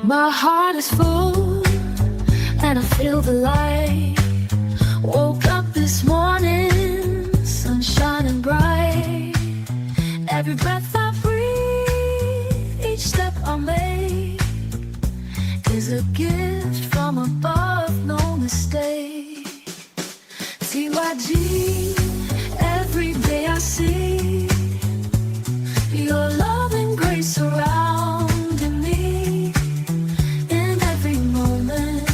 My heart is full and I feel the light. Woke up this morning, sun shining bright. Every breath I breathe, each step I make is a gift from above, no mistake. TYG, every day I see your love and grace surrounding me. In every moment,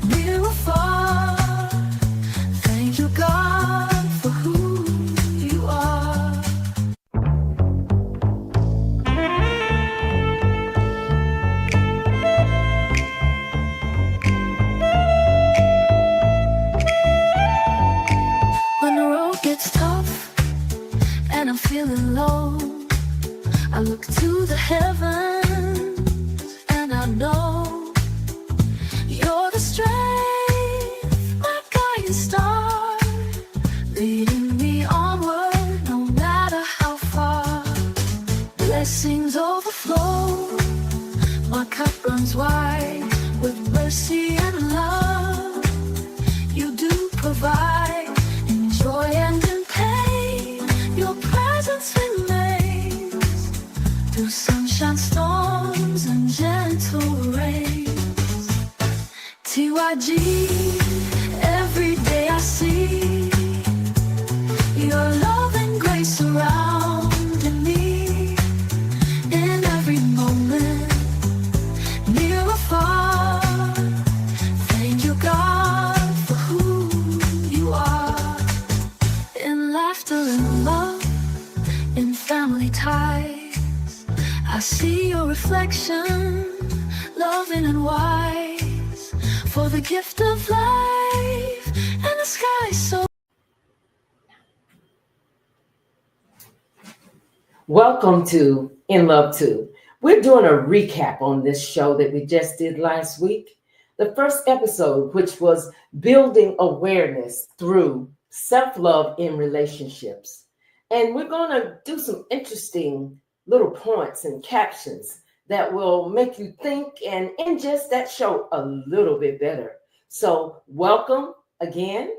near or far, thank you God for who you are. When the road gets tough and I'm feeling low, I look to the heavens and I know you're the strength, my guiding star, leading me onward no matter how far. Blessings overflow, my cup runs wide with mercy and love. You do provide in joy and in pain. Your presence remains through sunshine, storms, and gentle rains. TYG, every day I see your love and grace surrounding me. In every moment, near or far, thank you God for who you are. In laughter and love, in family ties, I see your reflection, loving and wise, for the gift of life and the sky so. Welcome to In Love To. We're doing a recap on this show that we just did last week. The first episode, which was building awareness through self-love in relationships. And we're going to do some interesting little points and captions that will make you think and ingest that show a little bit better. So welcome again.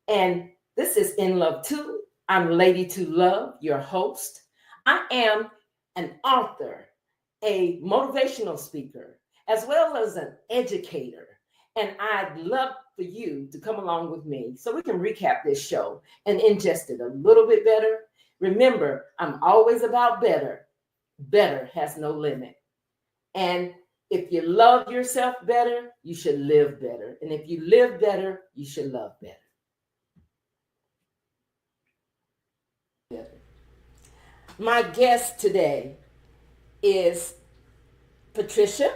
And this is In Love To. I'm Lady to Love, your host. I am an author, a motivational speaker, as well as an educator. And I'd love for you to come along with me so we can recap this show and ingest it a little bit better. Remember, I'm always about better. Better has no limit. And if you love yourself better, you should live better. And if you live better, you should love better. My guest today is Patricia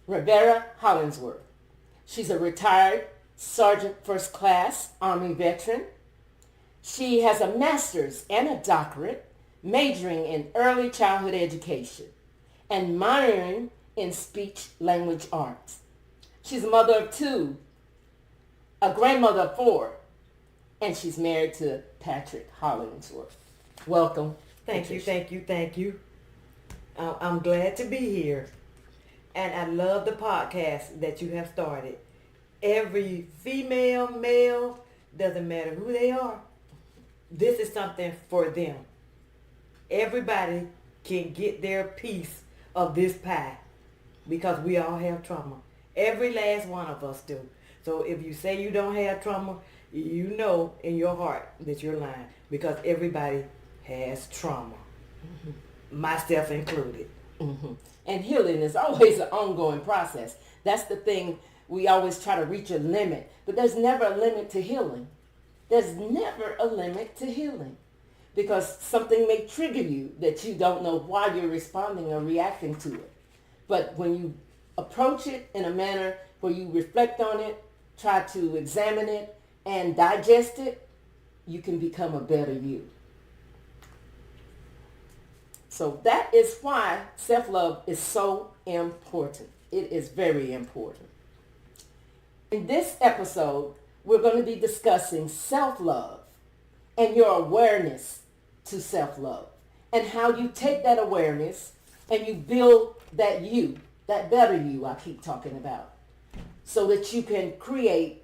Rivera Hollingsworth. She's a retired Sergeant First Class Army veteran. She has a master's and a doctorate, majoring in early childhood education and minoring in speech language arts. She's a mother of two, a grandmother of four, and she's married to Patrick Hollingsworth. Welcome. Thank you. I'm glad to be here. And I love the podcast that you have started. Every female, male, doesn't matter who they are, this is something for them. Everybody can get their piece of this pie because we all have trauma. Every last one of us do. So if you say you don't have trauma, you know in your heart that you're lying, because everybody has trauma, myself included. And healing is always an ongoing process. That's the thing. We always try to reach a limit, but there's never a limit to healing. There's never a limit to healing, because something may trigger you that you don't know why you're responding or reacting to it. But when you approach it in a manner where you reflect on it, try to examine it and digest it, you can become a better you. So that is why self-love is so important. It is very important. In this episode, we're going to be discussing self-love and your awareness to self-love, and how you take that awareness and you build that you, that better you I keep talking about, so that you can create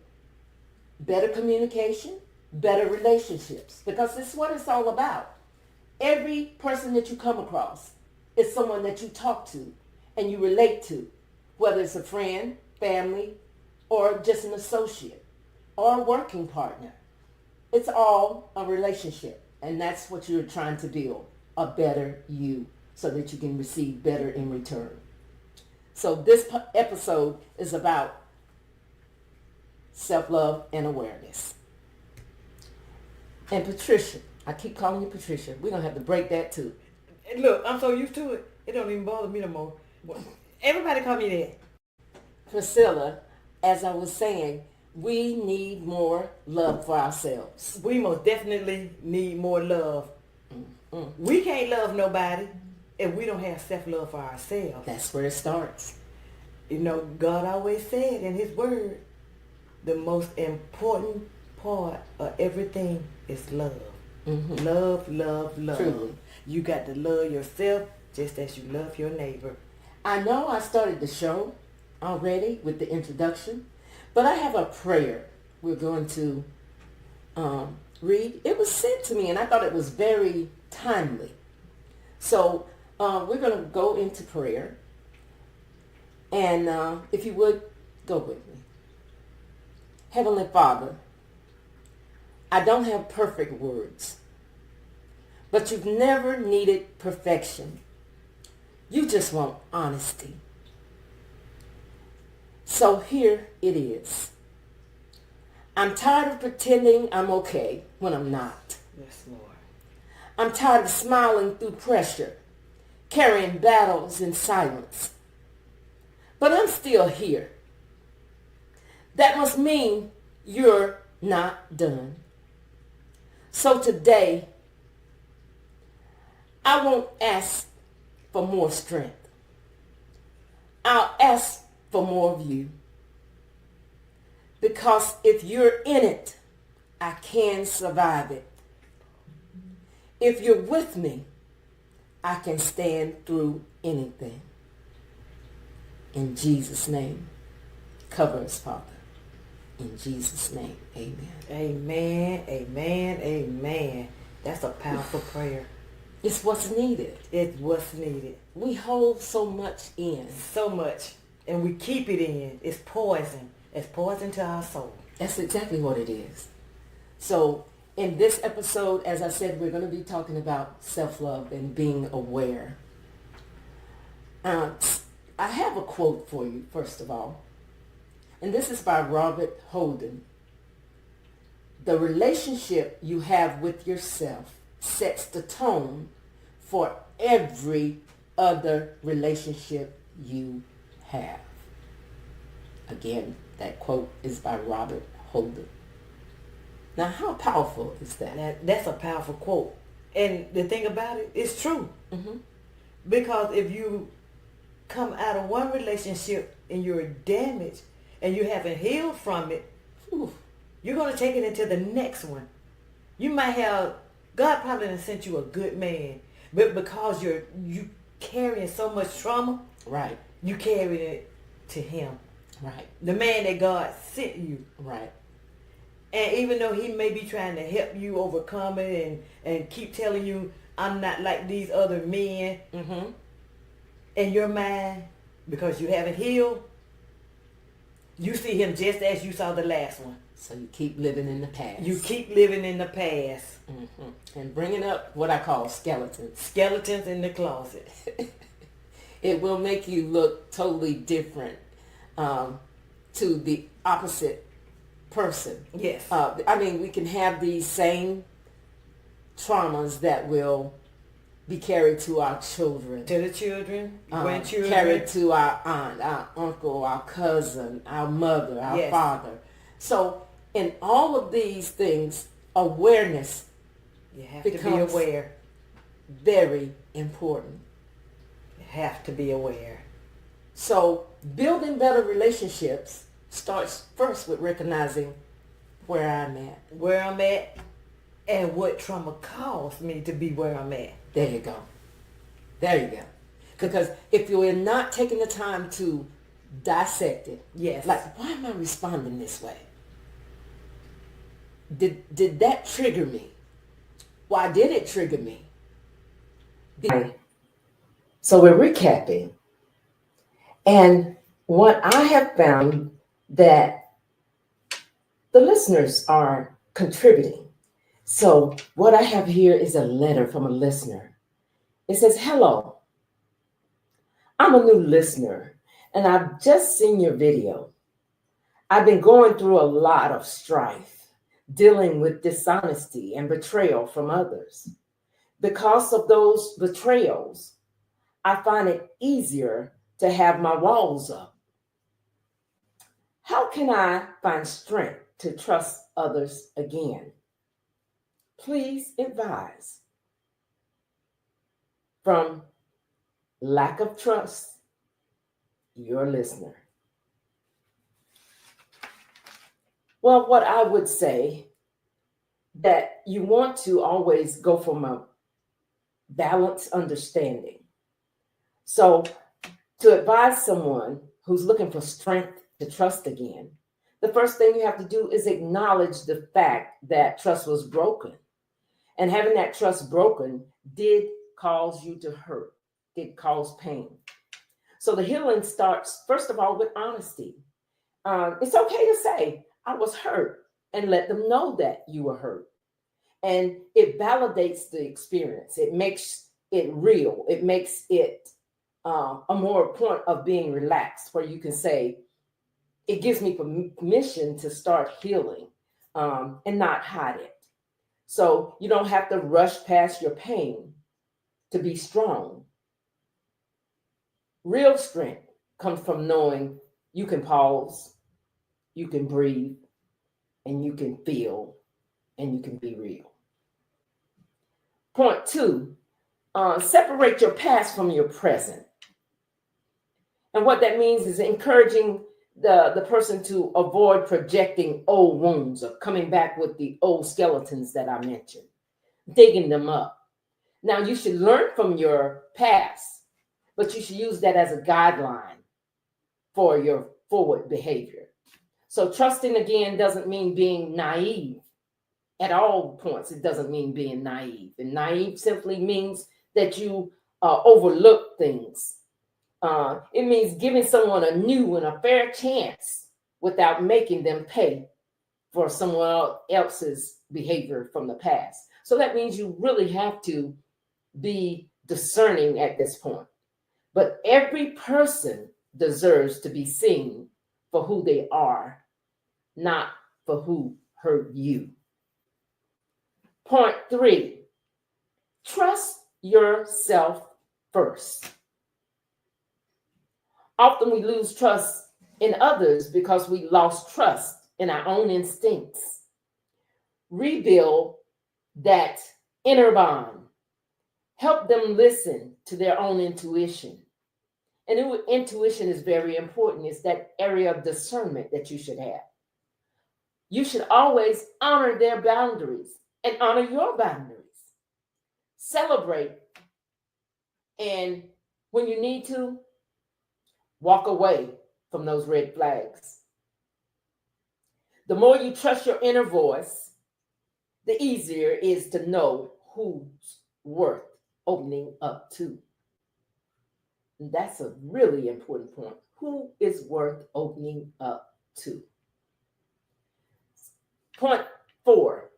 better communication, better relationships, because this is what it's all about. Every person that you come across is someone that you talk to and you relate to, whether it's a friend, family, or just an associate or a working partner. It's all a relationship, and that's what you're trying to build, a better you, so that you can receive better in return. So this episode is about self-love and awareness. And Patricia, I keep calling you Patricia. We're going to have to break that too. Look, I'm so used to it. It don't even bother me no more. Everybody call me that. Priscilla, as I was saying, we need more love for ourselves. We most definitely need more love. We can't love nobody if we don't have self-love for ourselves. That's where it starts. You know, God always said in his word, the most important part of everything is love. Love, love, love. Truly. You got to love yourself just as you love your neighbor. I know I started the show already with the introduction, but I have a prayer we're going to read. It was sent to me, and I thought it was very timely. So we're going to go into prayer, and if you would, go with me. Heavenly Father, I don't have perfect words, but you've never needed perfection. You just want honesty. So here it is. I'm tired of pretending I'm okay when I'm not. Yes, Lord. I'm tired of smiling through pressure, carrying battles in silence. But I'm still here. That must mean you're not done. So today, I won't ask for more strength. I'll ask for more of you. Because if you're in it, I can survive it. If you're with me, I can stand through anything. In Jesus' name, cover us, Father. In Jesus' name, amen. Amen, amen, amen. That's a powerful prayer. It's what's needed. It's what's needed. We hold so much in. So much. And we keep it in. It's poison. It's poison to our soul. That's exactly what it is. So in this episode, as I said, we're going to be talking about self-love and being aware. I have a quote for you, first of all. And this is by Robert Holden. The relationship you have with yourself sets the tone for every other relationship you have. Again, that quote is by Robert Holden. Now, how powerful is that? That's a powerful quote. And the thing about it, it's true. Because if you come out of one relationship and you're damaged and you haven't healed from it, you're going to take it into the next one. You might have, God probably done sent you a good man, but because you carrying so much trauma, Right. you carried it to him. Right. The man that God sent you. Right. And even though he may be trying to help you overcome it and keep telling you, I'm not like these other men, in your mind, because you haven't healed, you see him just as you saw the last one. So you keep living in the past. You keep living in the past. And bringing up what I call skeletons. Skeletons in the closet. It will make you look totally different to the opposite person. Yes. I mean, we can have these same traumas that will be carried to our children. To the children, grandchildren. Carried to our aunt, our uncle, our cousin, our mother, our father. So in all of these things, awareness you have to be aware. Very important. You have to be aware. So building better relationships starts first with recognizing where I'm at. Where I'm at and what trauma caused me to be where I'm at. There you go. There you go. Because if you're not taking the time to dissect it, Yes. like, why am I responding this way? Did that trigger me? Why did it trigger me? So we're recapping. And what I have found that the listeners are contributing. So what I have here is a letter from a listener. It says, "Hello, I'm a new listener and I've just seen your video. I've been going through a lot of strife, dealing with dishonesty and betrayal from others. Because of those betrayals, I find it easier to have my walls up. How can I find strength to trust others again? Please advise." From lack of trust, your listener. Well, what I would say that you want to always go from a balanced understanding. So to advise someone who's looking for strength to trust again, the first thing you have to do is acknowledge the fact that trust was broken. And having that trust broken did cause you to hurt, did cause pain. So the healing starts, first of all, with honesty. It's okay to say, "I was hurt," and let them know that you were hurt. And it validates the experience. It makes it real. It makes it a more point of being relaxed, where you can say, it gives me permission to start healing and not hide it. So you don't have to rush past your pain to be strong. Real strength comes from knowing you can pause, you can breathe, and you can feel, and you can be real. Point 2, separate your past from your present. And what that means is encouraging the person to avoid projecting old wounds or coming back with the old skeletons that I mentioned, digging them up. Now, you should learn from your past, but you should use that as a guideline for your forward behavior. So trusting again doesn't mean being naive. At all points, it doesn't mean being naive. And naive simply means that you overlook things. It means giving someone a new and a fair chance without making them pay for someone else's behavior from the past. So that means you really have to be discerning at this point. But every person deserves to be seen for who they are, not for who hurt you. Point 3, trust yourself first. Often we lose trust in others because we lost trust in our own instincts. Rebuild that inner bond. Help them listen to their own intuition. And intuition is very important. It's that area of discernment that you should have. You should always honor their boundaries and honor your boundaries. Celebrate. And when you need to, walk away from those red flags. The more you trust your inner voice, the easier it is to know who's worth opening up to. And that's a really important point. Who is worth opening up to? Point 4,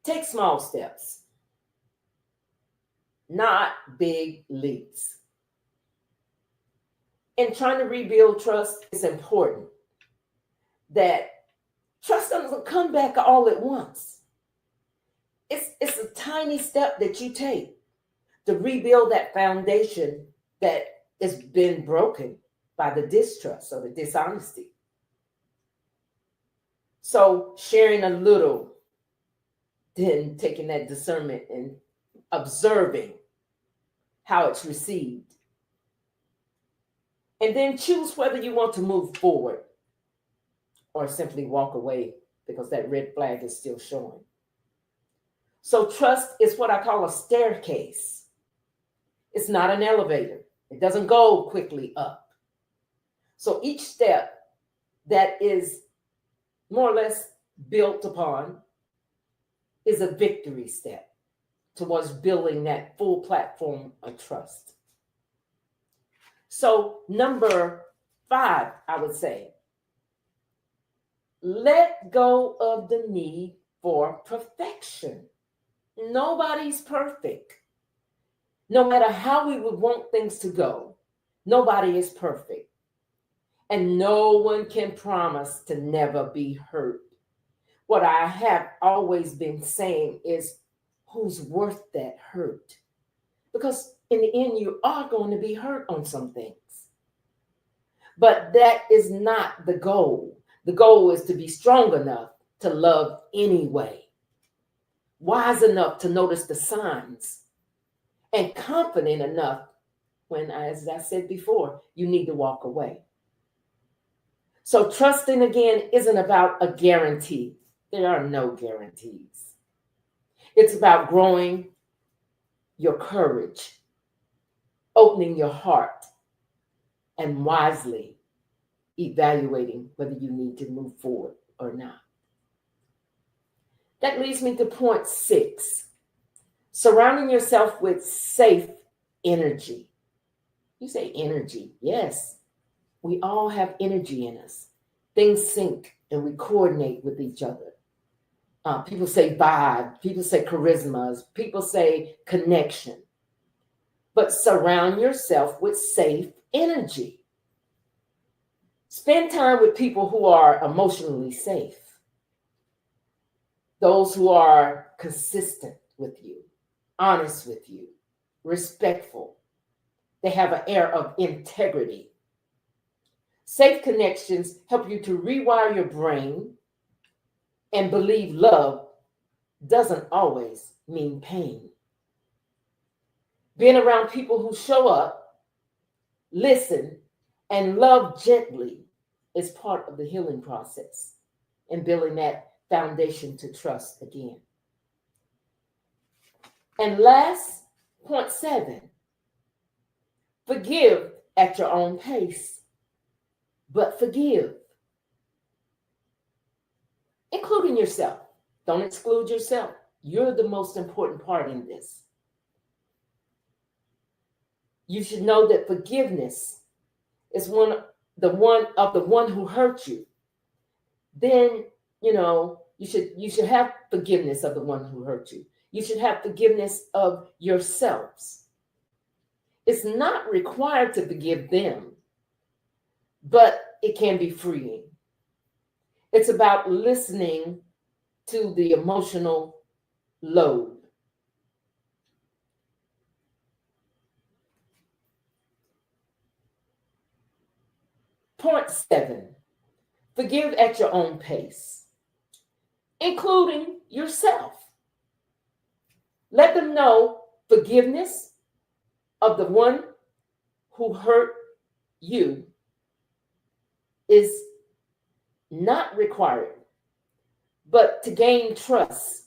take small steps, not big leaps. In trying to rebuild trust, it's important that trust doesn't come back all at once. It's a tiny step that you take to rebuild that foundation that has been broken by the distrust or the dishonesty. So sharing a little, then taking that discernment and observing how it's received. And then choose whether you want to move forward or simply walk away because that red flag is still showing. So trust is what I call a staircase. It's not an elevator. It doesn't go quickly up. So each step that is more or less built upon is a victory step towards building that full platform of trust. So number 5, I would say, let go of the need for perfection. Nobody's perfect. No matter how we would want things to go, nobody is perfect. And no one can promise to never be hurt. What I have always been saying is, who's worth that hurt? Because in the end, you are going to be hurt on some things. But that is not the goal. The goal is to be strong enough to love anyway, wise enough to notice the signs, and confident enough when, as I said before, you need to walk away. So trusting again isn't about a guarantee. There are no guarantees. It's about growing your courage, opening your heart, and wisely evaluating whether you need to move forward or not. That leads me to point 6, surrounding yourself with safe energy. You say energy. Yes, we all have energy in us. Things sync and we coordinate with each other. People say vibe, people say charisma, people say connection. But surround yourself with safe energy. Spend time with people who are emotionally safe. Those who are consistent with you, honest with you, respectful. They have an air of integrity. Safe connections help you to rewire your brain and believe love doesn't always mean pain. Being around people who show up, listen, and love gently is part of the healing process and building that foundation to trust again. And last, point 7, forgive at your own pace, but forgive, including yourself. Don't exclude yourself. You're the most important part in this. You should know that forgiveness is the one who hurt you. Then, you should have forgiveness of the one who hurt you. You should have forgiveness of yourselves. It's not required to forgive them, but it can be freeing. It's about listening to the emotional load. Point 7, forgive at your own pace, including yourself. Let them know forgiveness of the one who hurt you is not required, but to gain trust,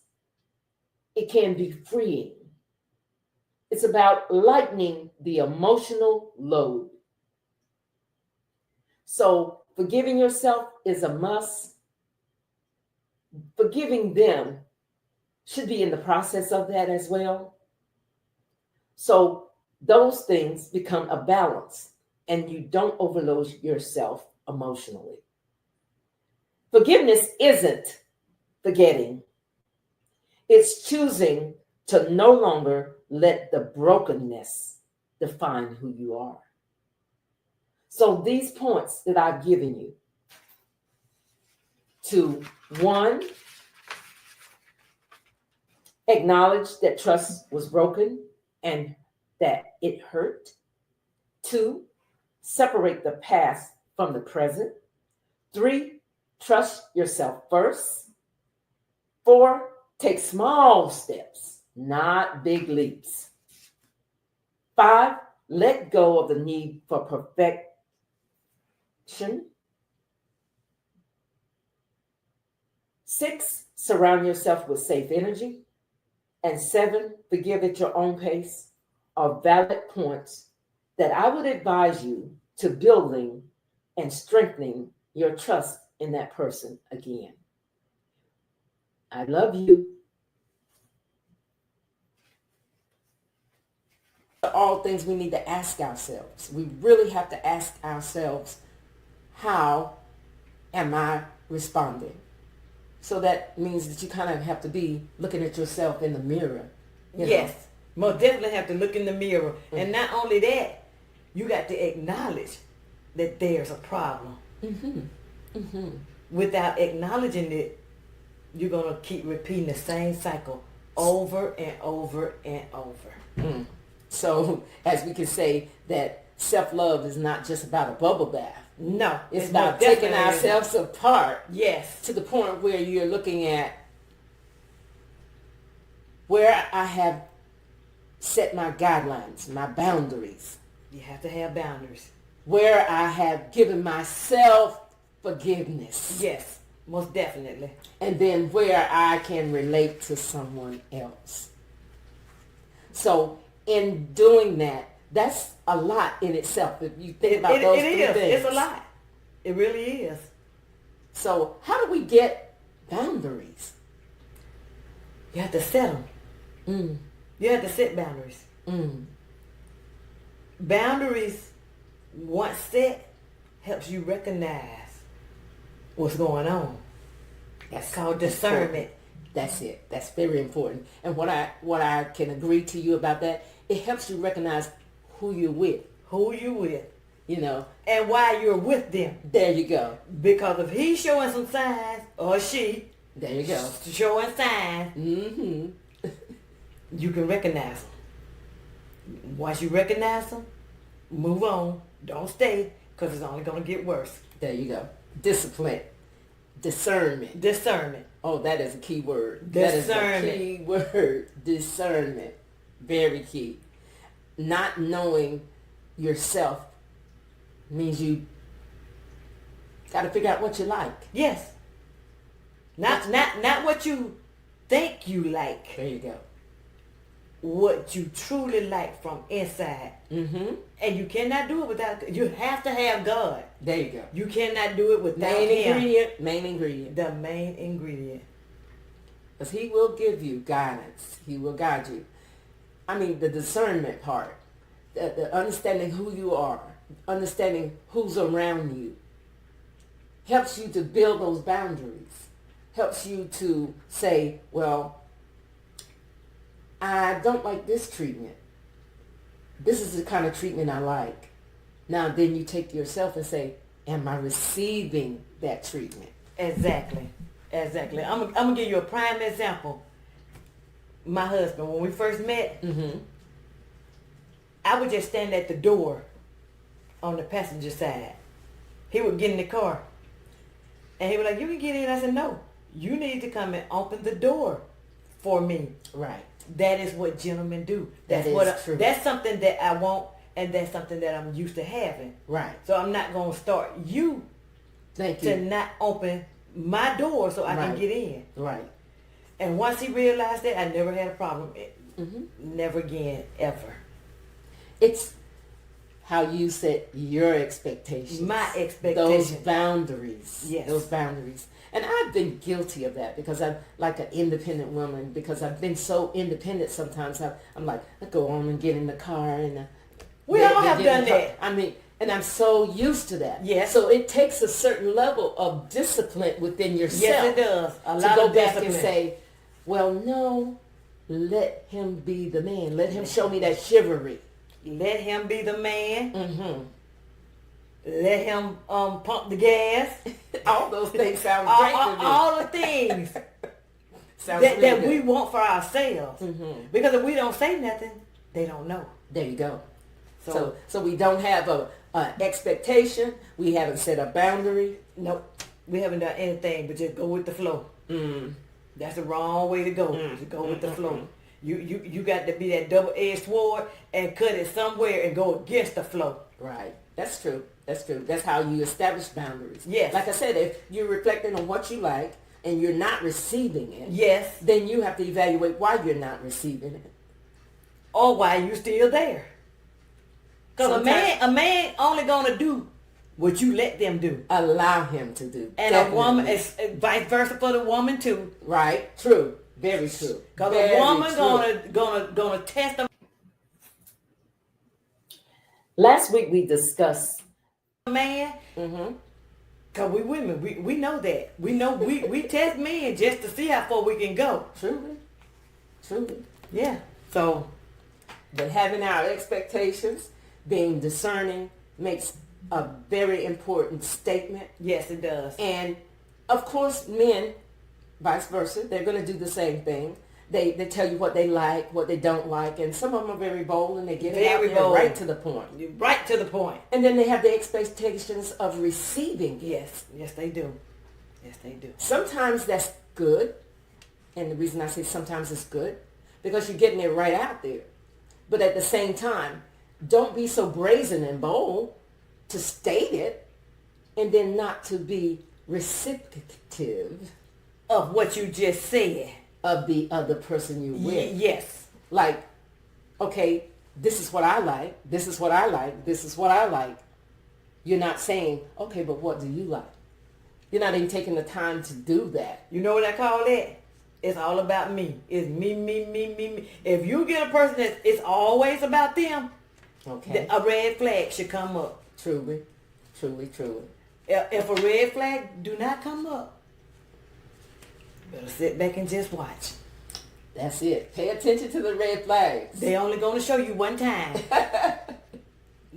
it can be freeing. It's about lightening the emotional load. So forgiving yourself is a must. Forgiving them should be in the process of that as well. So those things become a balance and you don't overload yourself emotionally. Forgiveness isn't forgetting. It's choosing to no longer let the brokenness define who you are. So these points that I've given you to 1, acknowledge that trust was broken and that it hurt. 2, separate the past from the present. 3, trust yourself first. 4, take small steps, not big leaps. 5, let go of the need for perfection. 6, surround yourself with safe energy. And 7, forgive at your own pace. are valid points that I would advise you to building and strengthening your trust in that person again. I love you. All things we need to ask ourselves. We really have to ask ourselves, how am I responding? So that means that you kind of have to be looking at yourself in the mirror. Yes, most definitely have to look in the mirror. Mm-hmm. And not only that, you got to acknowledge that there's a problem. Mm-hmm. Mm-hmm. Without acknowledging it, you're going to keep repeating the same cycle over and over and over. Mm. So, as we can say, that self-love is not just about a bubble bath. No. It's about taking ourselves apart. Yes. To the point where you're looking at where I have set my guidelines, my boundaries. You have to have boundaries. Where I have given myself forgiveness. Yes, most definitely. And then where I can relate to someone else. So in doing that, that's a lot in itself. If you think about those three things. It's a lot. It really is. So how do we get boundaries? You have to set them. Mm. You have to set boundaries. Mm. Boundaries, once set, helps you recognize what's going on. That's called discernment. That's it. That's very important. And what I can agree to you about that, it helps you recognize who you're with. Who you with. You know. And why you're with them. There you go. Because if he's showing some signs, or she. There you go. Showing signs. Mm-hmm. You can recognize them. Once you recognize them, move on. Don't stay, because it's only going to get worse. There you go. Discipline. Discernment. Discernment. Oh, that is a key word. Discernment. That is a key word. Discernment. Very key. Not knowing yourself means you got to figure out what you like. Yes. Not what you think you like. There you go. What you truly like from inside. Mm-hmm. And you cannot do it without, you have to have God. There you go. You cannot do it without Him. Main ingredient. The main ingredient. Because He will give you guidance. He will guide you. I mean, the discernment part. The understanding who you are. Understanding who's around you. Helps you to build those boundaries. Helps you to say, well, I don't like this treatment. This is the kind of treatment I like. Now then you take to yourself and say, am I receiving that treatment? Exactly. Exactly. I'm going to give you a prime example. My husband, when we first met, mm-hmm. I would just stand at the door on the passenger side. He would get in the car. And he was like, you can get in. I said, no. You need to come and open the door for me. Right. That is what gentlemen do. That's true. That's something that I want, and that's something that I'm used to having. Right. So I'm not going to start you to not open my door so I can get in. Right. And once he realized that, I never had a problem. Mm-hmm. Never again, ever. It's how you set your expectations. My expectations. Those boundaries. Yes. Those boundaries. And I've been guilty of that because I'm like an independent woman, because I've been so independent sometimes. I'm like, I go on and get in the car and... we all have done that. I mean, and I'm so used to that. Yes. So it takes a certain level of discipline within yourself. Yes, it does. A lot to of go back discipline. and say, well, no, let him be the man. Let him show me that chivalry. Let him be the man. Mm-hmm. Let him pump the gas. All those things sound great to me. All the things that we want for ourselves. Mm-hmm. Because if we don't say nothing, they don't know. There you go. So we don't have an expectation. We haven't set a boundary. Nope. We haven't done anything but just go with the flow. Mm. That's the wrong way to go. To go with the flow. You got to be that double-edged sword and cut it somewhere and go against the flow. Right. That's true. That's true. That's how you establish boundaries. Yes. Like I said, if you're reflecting on what you like and you're not receiving it, yes, then you have to evaluate why you're not receiving it. or why you still there. Because Sometimes- a man only gonna do what you let them do. Allow him to do. And Definitely. a woman is vice versa for the woman too. Right. True. Very true. Because Very a woman true. gonna test a Last week we discussed. man. Mm-hmm. Because we women, we know that. We know we test men just to see how far we can go. Truly. Truly. Yeah. So But having our expectations, being discerning, makes a very important statement. yes, it does. And of course, men, vice versa, they're going to do the same thing. They tell you what they like, what they don't like, and some of them are very bold and they get it out Very there bold. right to the point. Right to the point. And then they have the expectations of receiving it. Yes. Yes, they do. Yes, they do. Sometimes that's good, and the reason I say sometimes it's good, because you're getting it right out there. But at the same time, don't be so brazen and bold to state it and then not to be reciprocative Of what you just said. of the other person you're with. Yes. Like, okay, this is what I like, this is what I like, this is what I like. You're not saying, okay, but what do you like? You're not even taking the time to do that. You know what I call that? It's all about me. It's me, me, me, me, me. If you get a person that it's always about them, Okay. a red flag should come up. Truly, truly, truly. If a red flag do not come up, better sit back and just watch. That's it. Pay attention to the red flags. They only going to show you one time.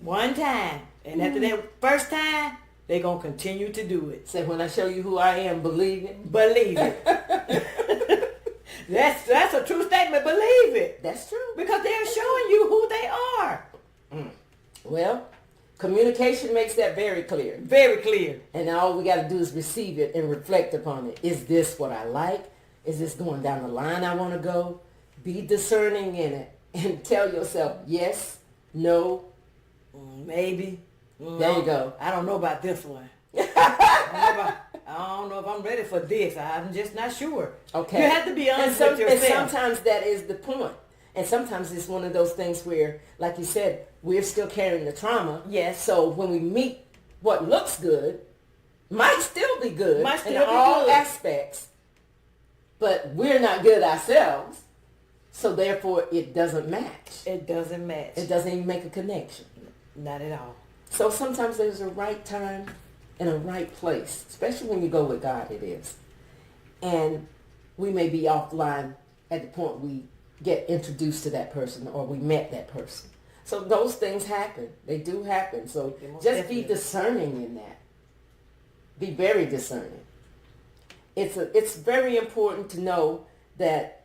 One time. And after that first time, they going to continue to do it. Say, when I show you who I am, believe it. Believe it. That's a true statement. Believe it. That's true. Because they're showing you who they are. Well, communication makes that very clear. Very clear. And all we got to do is receive it and reflect upon it. Is this what I like? Is this going down the line I want to go? Be discerning in it and tell yourself yes, no. Maybe. There you go. I don't know about this one. I don't know if I'm ready for this. I'm just not sure. Okay. You have to be honest with And yourself. sometimes that is the point. And sometimes it's one of those things where, like you said, we're still carrying the trauma. Yes. So when we meet what looks good, might still be good Might still in be all good. aspects, but we're not good ourselves. So therefore, it doesn't match. It doesn't match. It doesn't even make a connection. Not at all. So sometimes there's a right time and a right place, especially when you go with God, it is. And we may be offline at the point we get introduced to that person or we met that person. So those things happen. They do happen. So Yeah, most just definitely. be discerning in that. Be very discerning. It's very important to know that,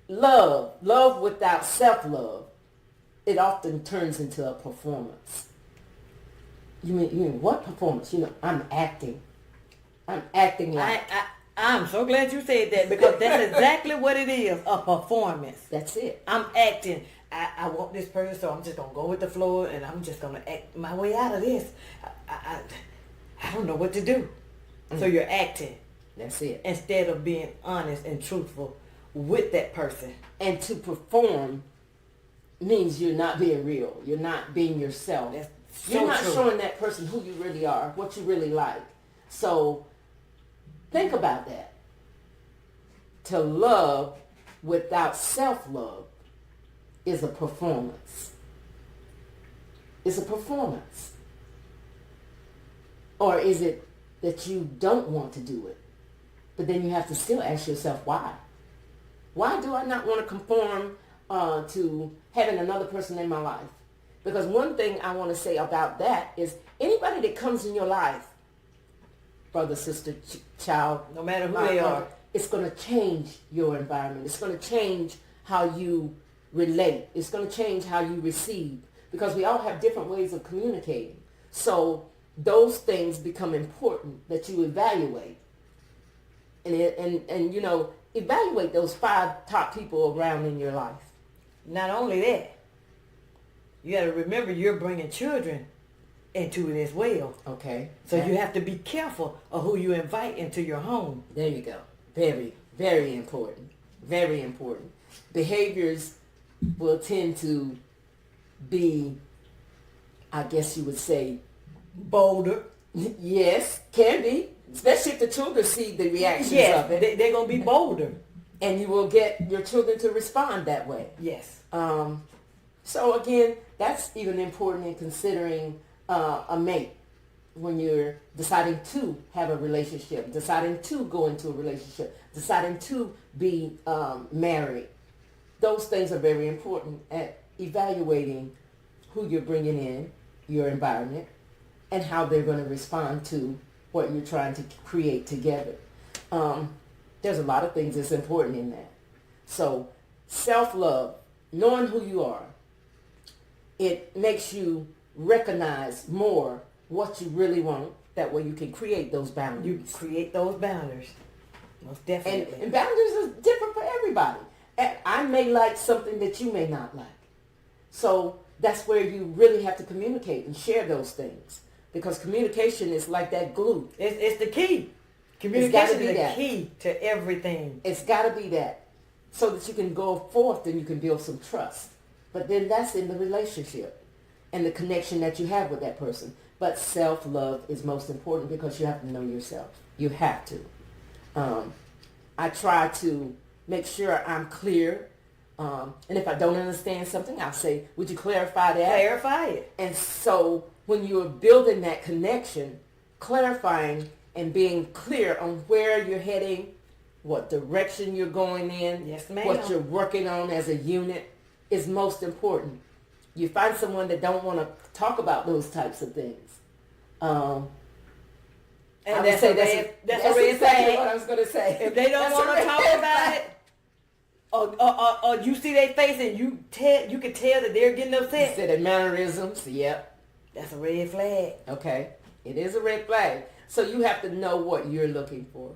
love without self-love, it often turns into a performance. You mean what performance? I'm acting. I'm acting like. I'm so glad you said that because that's exactly what it is, a performance. That's it. I'm acting. I want this person, so I'm just going to go with the flow and I'm just going to act my way out of this. I don't know what to do. So you're acting That's it. instead of being honest and truthful with that person. And to perform means you're not being real. You're not being yourself. That's so You're not true. showing that person who you really are, what you really like. So think about that. To love without self-love is a performance. It's a performance. Or is it that you don't want to do it? But then you have to still ask yourself, why? Why do I not want to conform to having another person in my life? Because one thing I want to say about that is anybody that comes in your life, brother, sister, child, No matter who they are. it's going to change your environment. It's going to change how you relate. It's going to change how you receive, because we all have different ways of communicating. So those things become important that you evaluate. And evaluate those 5 top people around in your life. Not only that, you got to remember you're bringing children into it as well. Okay. So you have to be careful of who you invite into your home. There you go. Very, very important. Very important. behaviors will tend to be, I guess you would say, Bolder. yes, can be, especially if the children see the reactions Yes, of it, they're going to be bolder. and you will get your children to respond that way. Yes. So again, that's even important in considering a mate when you're deciding to have a relationship, deciding to go into a relationship, deciding to be married. Those things are very important at evaluating who you're bringing in, your environment, and how they're going to respond to what you're trying to create together. There's a lot of things that's important in that. So self-love, knowing who you are, it makes you recognize more what you really want. That way you can create those boundaries. You create those boundaries. Most definitely. And boundaries are different for everybody. And I may like something that you may not like. So that's where you really have to communicate and share those things. Because communication is like that glue. It's the key. Communication is the that. key to everything. It's got to be that. So that you can go forth and you can build some trust. But then that's in the relationship and the connection that you have with that person. But self-love is most important because you have to know yourself. You have to. I try to make sure I'm clear. And if I don't understand something, I'll say, would you clarify that? Clarify it. And so when you're building that connection, clarifying and being clear on where you're heading, what direction you're going in, Yes, ma'am. what you're working on as a unit is most important. You find someone that don't want to talk about those types of things. And I would that's say a red exactly flag. what I was going to say. If they don't want to talk about it, or you see their face and you can tell that they're getting You upset, said the mannerisms, yep. that's a red flag. Okay, it is a red flag. So you have to know what you're looking for.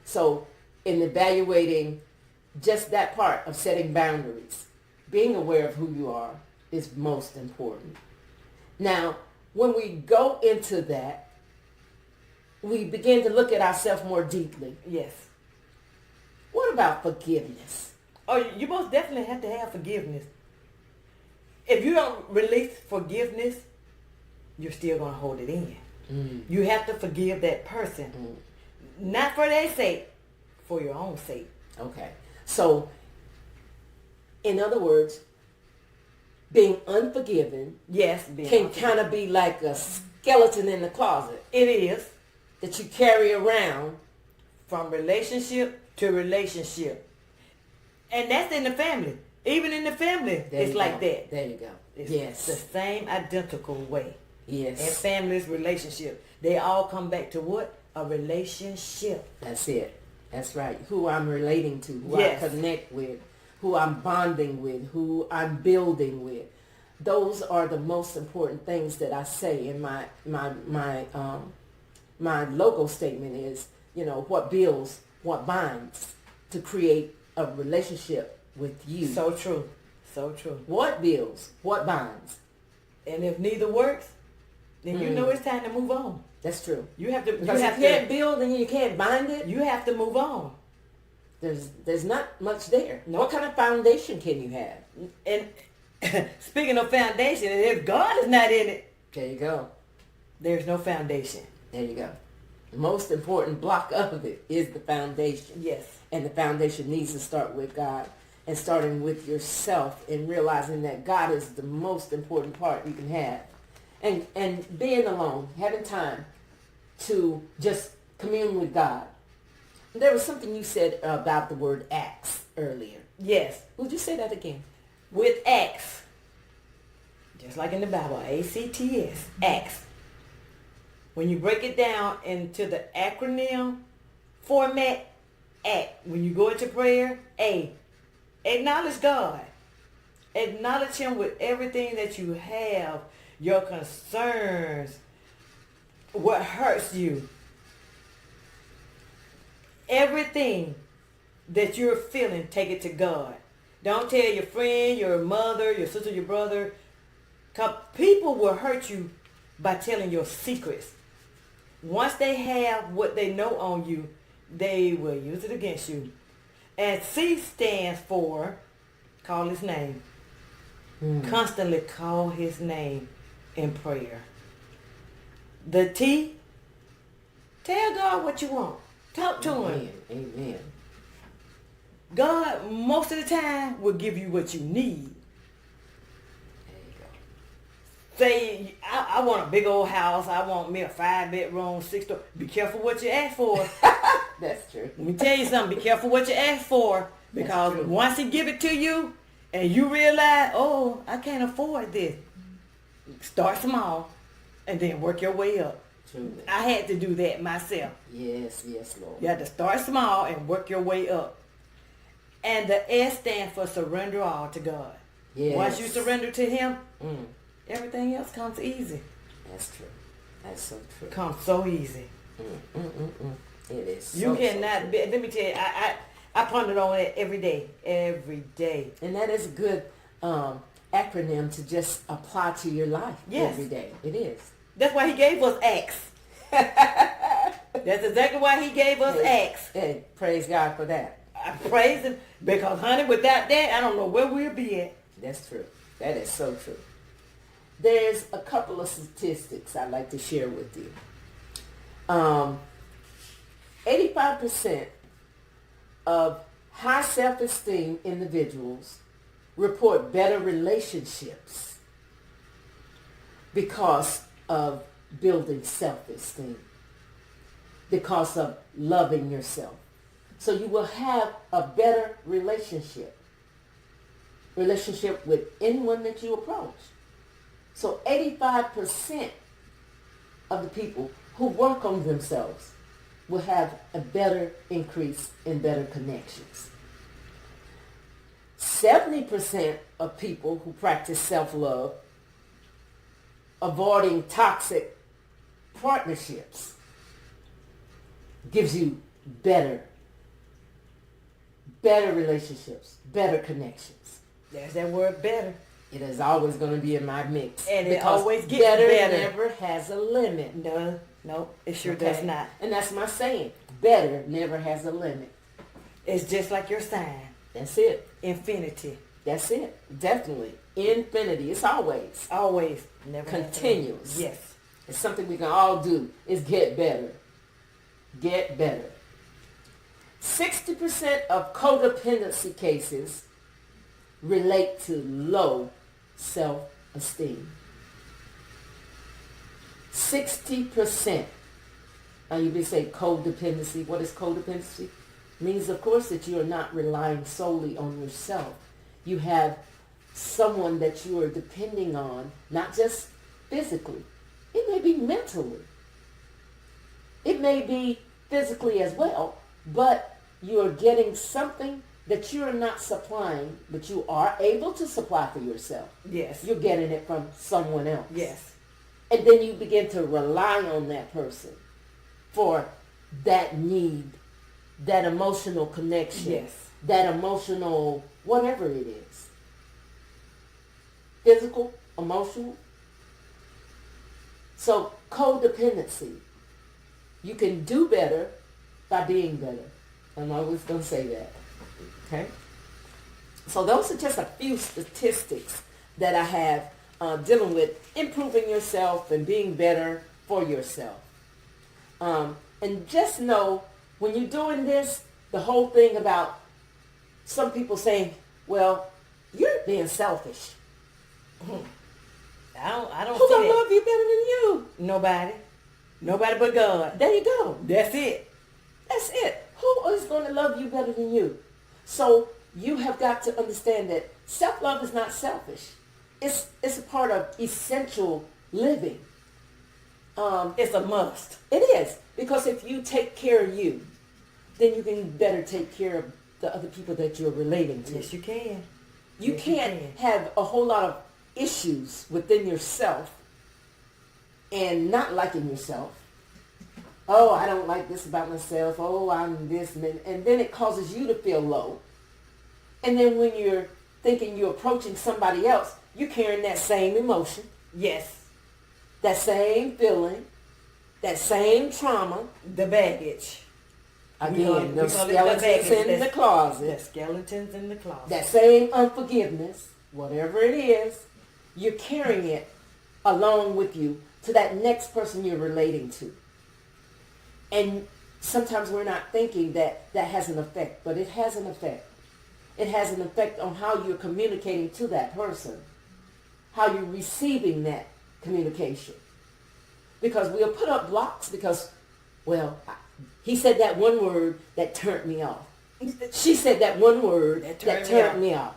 So in evaluating just that part of setting boundaries, being aware of who you are is most important. Now, when we go into that, we begin to look at ourselves more deeply. Yes. What about forgiveness? Oh, you most definitely have to have forgiveness. If you don't release forgiveness, you're still going to hold it in. You have to forgive that person. Not for their sake, for your own sake. Okay. So, in other words, being unforgiven Yes, can kind of be like a skeleton in the closet it is. that you carry around. From relationship to relationship. And that's in the family. Even in the family, it's like that. There you go. It's Yes. the same identical way. Yes. And families, relationship. They all come back to what? A relationship. That's it. That's right. Who I'm relating to, who Yes. I connect with, who I'm bonding with, who I'm building with. Those are the most important things that I say in my logo statement is, what builds, what binds to create a relationship with you. So true. So true. What builds, what binds. And if neither works, then you know it's time to move on. That's true. You have to. Because if you can't build and you can't bind it, You have to move on. there's not much there. No. What kind of foundation can you have? And speaking of foundation, if God is not in it, There you go. there's no foundation. There you go. The most important block of it is the foundation. Yes. And the foundation needs to start with God and starting with yourself and realizing that God is the most important part you can have. And being alone, having time to just commune with God. There was something you said about the word acts earlier. Yes. Would you say that again? With acts. Just like in the Bible, ACTS, acts. When you break it down into the acronym format, act. When you go into prayer, A. Acknowledge God. Acknowledge Him with everything that you have, your concerns, what hurts you. Everything that you're feeling, take it to God. Don't tell your friend, your mother, your sister, your brother. 'Cause people will hurt you by telling your secrets. Once they have what they know on you, they will use it against you. And C stands for call his name. Constantly call his name in prayer. The T, tell God what you want. Talk to him. Amen. God, most of the time, will give you what you need. There you go. Say, I want a big old house. I want me a 5-bedroom, 6-story. Be careful what you ask for. That's true. Let me tell you something. Be careful what you ask for. Because true. once he give it to you, and you realize, oh, I can't afford this. Start small, and then work your way up. Truly. I had to do that myself. Yes, Lord. You have to start small and work your way up. And the S stands for surrender all to God. Yes. Once you surrender to him, everything else comes easy. That's true. That's so true. Comes so easy. It is. You cannot be, let me tell you, I ponder on it every day. Every day. And that is a good acronym to just apply to your life every day. It is. That's why he gave us Acts. That's exactly why he gave us Acts. Hey, praise God for that. I praise him because, honey, without that, I don't know where we'll be at. That's true. That is so true. There's a couple of statistics I'd like to share with you. 85% of high self-esteem individuals report better relationships because of building self-esteem, because of loving yourself. So you will have a better relationship with anyone that you approach. So 85% of the people who work on themselves will have a better increase in better connections. 70% of people who practice self-love, avoiding toxic partnerships, gives you better relationships, better connections. There's that word better. It is always going to be in my mix. And it because always gets better. Never has a limit. No, it sure does not. And that's my saying. Better never has a limit. It's just like your sign. That's it. Infinity. That's it. Definitely. Infinity. It's always. Always. Never continuous. Yes. It's something we can all do is get better. Get better. 60% of codependency cases relate to low self-esteem. 60%. Now you may say codependency. What is codependency? Means, of course, that you are not relying solely on yourself. You have someone that you are depending on, not just physically. It may be mentally. It may be physically as well, but you are getting something that you are not supplying, but you are able to supply for yourself. Yes. You're getting it from someone else. Yes. And then you begin to rely on that person for that need, that emotional connection, yes, that emotional, whatever it is. Physical, emotional. So codependency. You can do better by being better. I'm always going to say that. Okay? So those are just a few statistics that I have dealing with improving yourself and being better for yourself. And just know, when you're doing this, the whole thing about some people saying, well, you're being selfish. I don't Who see gonna that. love you better than you? Nobody but God. There you go. That's it. That's it. Who is going to love you better than you? So you have got to understand that self-love is not selfish. It's a part of essential living. It's a must. It is. Because if you take care of you, then you can better take care of the other people that you're relating to. Yes, you can. You Yes, can't you can. have a whole lot of issues within yourself and not liking yourself. Oh, I don't like this about myself. Oh, I'm this. And then it causes you to feel low. And then when you're thinking you're approaching somebody else, you're carrying that same emotion, Yes. that same feeling, that same trauma. The baggage. Again, we those gonna lift that skeletons baggage. in the The closet. skeletons in the closet. That same unforgiveness, whatever it is, you're carrying it along with you to that next person you're relating to. And sometimes we're not thinking that that has an effect, but it has an effect. It has an effect on how you're communicating to that person, how you're receiving that communication. Because we'll put up blocks because, well, he said that one word that turned me off. She said that one word that turned me off.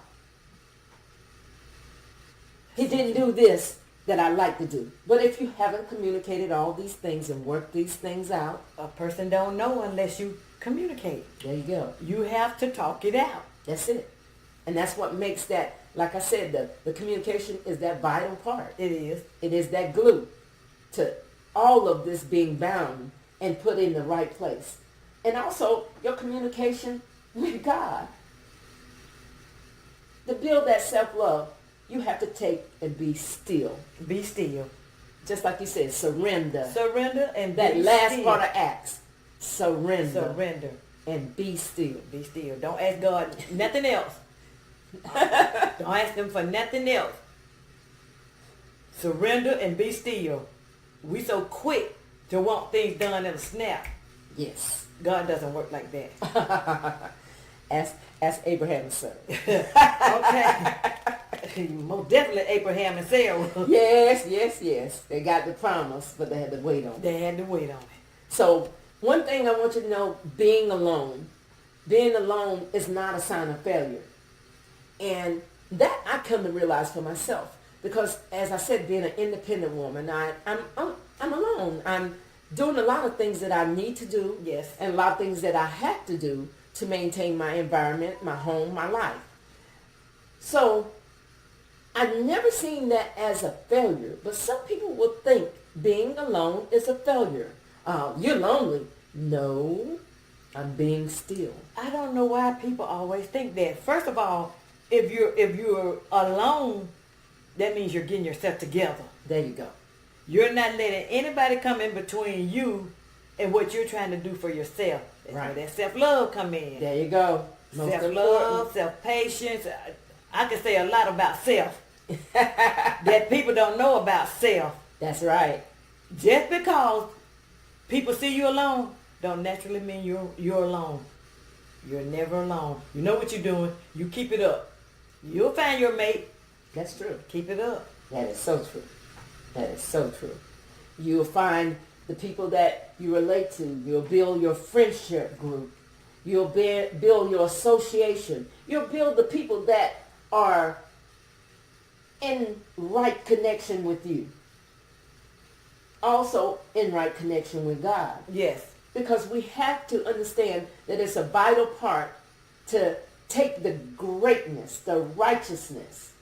He didn't do this that I like to do. But if you haven't communicated all these things and worked these things out, A person don't know unless you communicate. there you go. You have to talk it out. That's it. And that's what makes that, like I said, the communication is that vital part. It is. It is that glue to all of this being bound and put in the right place. And also your communication with God. To build that self-love, you have to take and be still. Be still. Just like you said, surrender. Surrender and That be last still. part of Acts. Surrender. Surrender. And be still. Be still. Don't ask God nothing else. Don't ask him for nothing else. Surrender and be still. We so quick to want things done in a snap. Yes. God doesn't work like that. Ask Abraham and Sarah. Okay. Most definitely Abraham and Sarah. Yes. They got the promise, but they had to wait on it. They had to wait on it. So one thing I want you to know, being alone is not a sign of failure. And that I come to realize for myself. Because as I said, being an independent woman, I'm alone. I'm doing a lot of things that I need to do. Yes. And a lot of things that I have to do to maintain my environment, my home, my life. So I've never seen that as a failure. But some people will think being alone is a failure. You're lonely. No, I'm being still. I don't know why people always think that. First of all, if you're alone, that means you're getting yourself together. There you go. You're not letting anybody come in between you and what you're trying to do for yourself. That's Right. where that self-love come in. There you go. Most Self-love, important. self-patience. I can say a lot about self that people don't know about self. That's right. Just because people see you alone don't naturally mean you're alone. You're never alone. You know what you're doing. You keep it up. You'll find your mate. That's true. Keep it up. That is so true. That is so true. You'll find the people that you relate to. You'll build your friendship group. You'll build your association. You'll build the people that are in right connection with you. Also in right connection with God. Yes. Because we have to understand that it's a vital part to take the greatness, the righteousness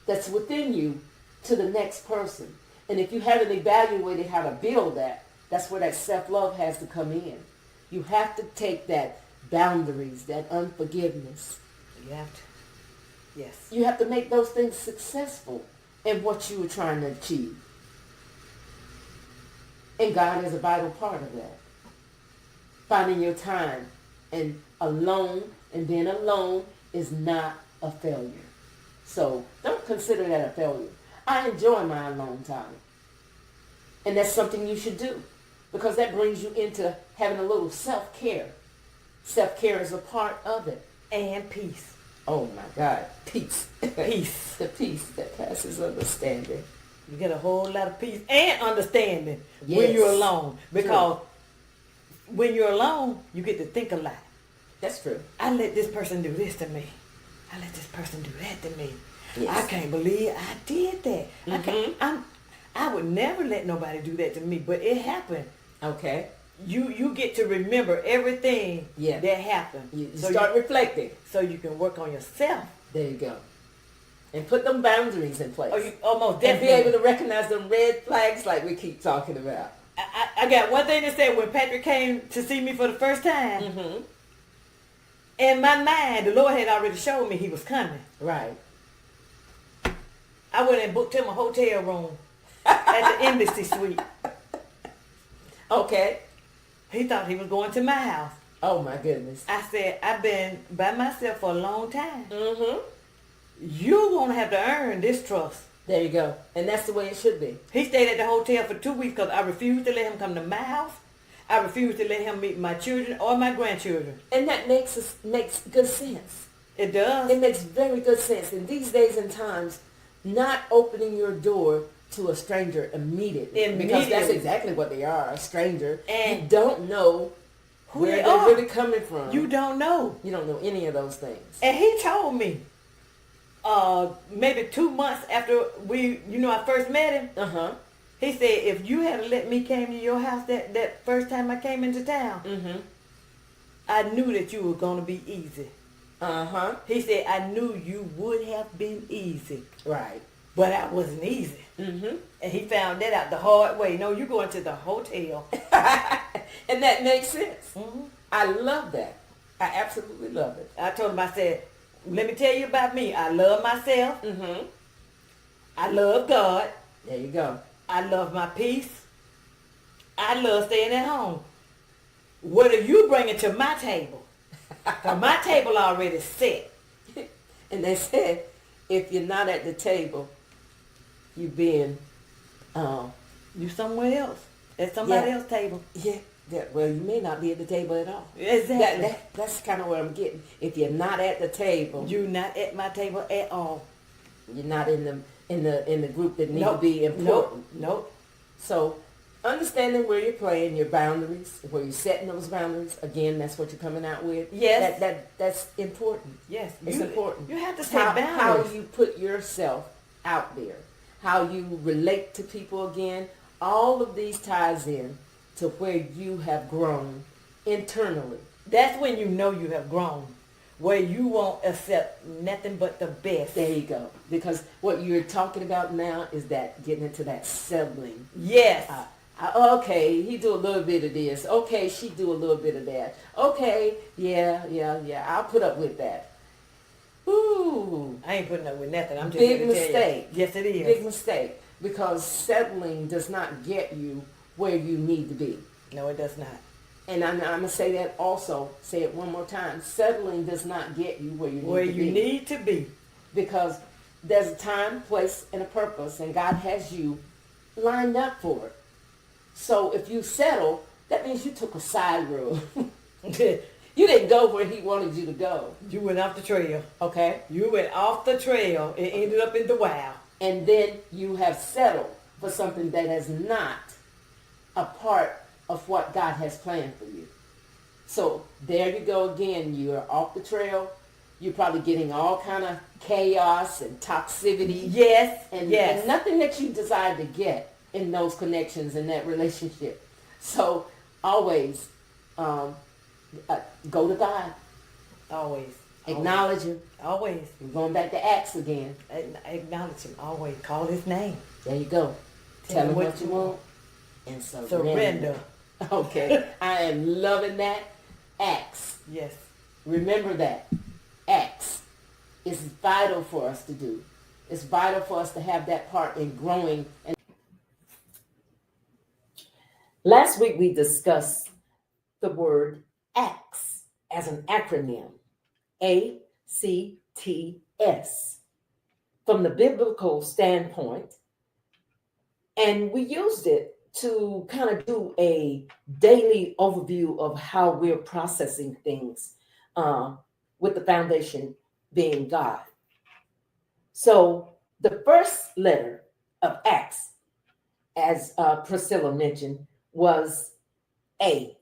that's within you to the next person. And if you haven't evaluated how to build that, that's where that self-love has to come in. You have to take that boundaries, that unforgiveness. You have to. Yes. You have to make those things successful in what you were trying to achieve. And God is a vital part of that. Finding your time and alone, and being alone is not a failure. So don't consider that a failure. I enjoy my alone time. And that's something you should do, because that brings you into having a little self-care. Self-care is a part of it. And peace. Oh my God, peace. Peace. The peace that passes understanding. You get a whole lot of peace and understanding when Yes. you're alone. Because when you're alone, you get to think a lot. That's true. I let this person do this to me. I let this person do that to me. Yes. I can't believe I did that. I would never let nobody do that to me, but it happened. Okay. You get to remember everything that happened. You start reflecting. So you can work on yourself. There you go. And put them boundaries in place. Oh, you almost And be definitely. able to recognize them red flags like we keep talking about. I got one thing to say. When Patrick came to see me for the first time, in my mind, the Lord had already showed me he was coming. Right. I went and booked him a hotel room at the embassy suite. Okay. He thought he was going to my house. Oh my goodness. I said, I've been by myself for a long time. Mm-hmm. You're going to have to earn this trust. There you go. And that's the way it should be. He stayed at the hotel for 2 weeks because I refused to let him come to my house. I refused to let him meet my children or my grandchildren. And that makes good sense. It does. It makes very good sense. In these days and times, not opening your door to a stranger immediately. Because that's exactly what they are, a stranger. And you don't know where they're really coming from. You don't know. You don't know any of those things. And he told me, maybe 2 months after I first met him, he said, if you had let me came to your house that first time I came into town, I knew that you were going to be easy. He said, I knew you would have been easy. Right. But I wasn't easy. And he found that out the hard way. No, you going to the hotel. And that makes sense. I love that. I absolutely love it. I told him, I said, let me tell you about me. I love myself. I love God. There you go. I love my peace. I love staying at home. What are you bringing to my table? For my table already set. And they said, if you're not at the table, you being, you somewhere else. At somebody else's table. Yeah. Well, you may not be at the table at all. Exactly. That's kind of what I'm getting. If you're not at the table, you're not at my table at all. You're not in the group that need to be important. Nope. So, understanding where you're playing, your boundaries, where you're setting those boundaries. Again, that's what you're coming out with. Yes. That's important. Yes, it's important. You have to set boundaries. How you put yourself out there, how you relate to people. Again, all of these ties in to where you have grown internally. That's when you know you have grown, where you won't accept nothing but the best. There you go. Because what you're talking about now is that getting into that settling. Yes. Okay, he do a little bit of this. Okay, she do a little bit of that. Okay, yeah. I'll put up with that. Ooh. I ain't putting up with nothing. I'm just big mistake. Yes, it is. Big mistake. Because settling does not get you where you need to be. No, it does not. And I'm going to say that also. Say it one more time. Settling does not get you where you need to be. Because there's a time, place, and a purpose, and God has you lined up for it. So if you settle, that means you took a side road. You didn't go where he wanted you to go. You went off the trail. Okay? You went off the trail and ended up in the wild. And then you have settled for something that is not a part of what God has planned for you. So there you go again. You are off the trail. You're probably getting all kind of chaos and toxicity. Yes. And nothing that you desire to get in those connections in that relationship. So always go to God. Always. Acknowledge him. Always. We're going back to Acts again. Acknowledge him. Always. Call his name. There you go. Tell him what you want. And surrender. Okay. I am loving that. Acts. Yes. Remember that. Acts is vital for us to do. It's vital for us to have that part in growing. And last week we discussed the word ACTS as an acronym. ACTS. From the biblical standpoint. And we used it to kind of do a daily overview of how we're processing things with the foundation being God. So the first letter of Acts, as Priscilla mentioned, was A,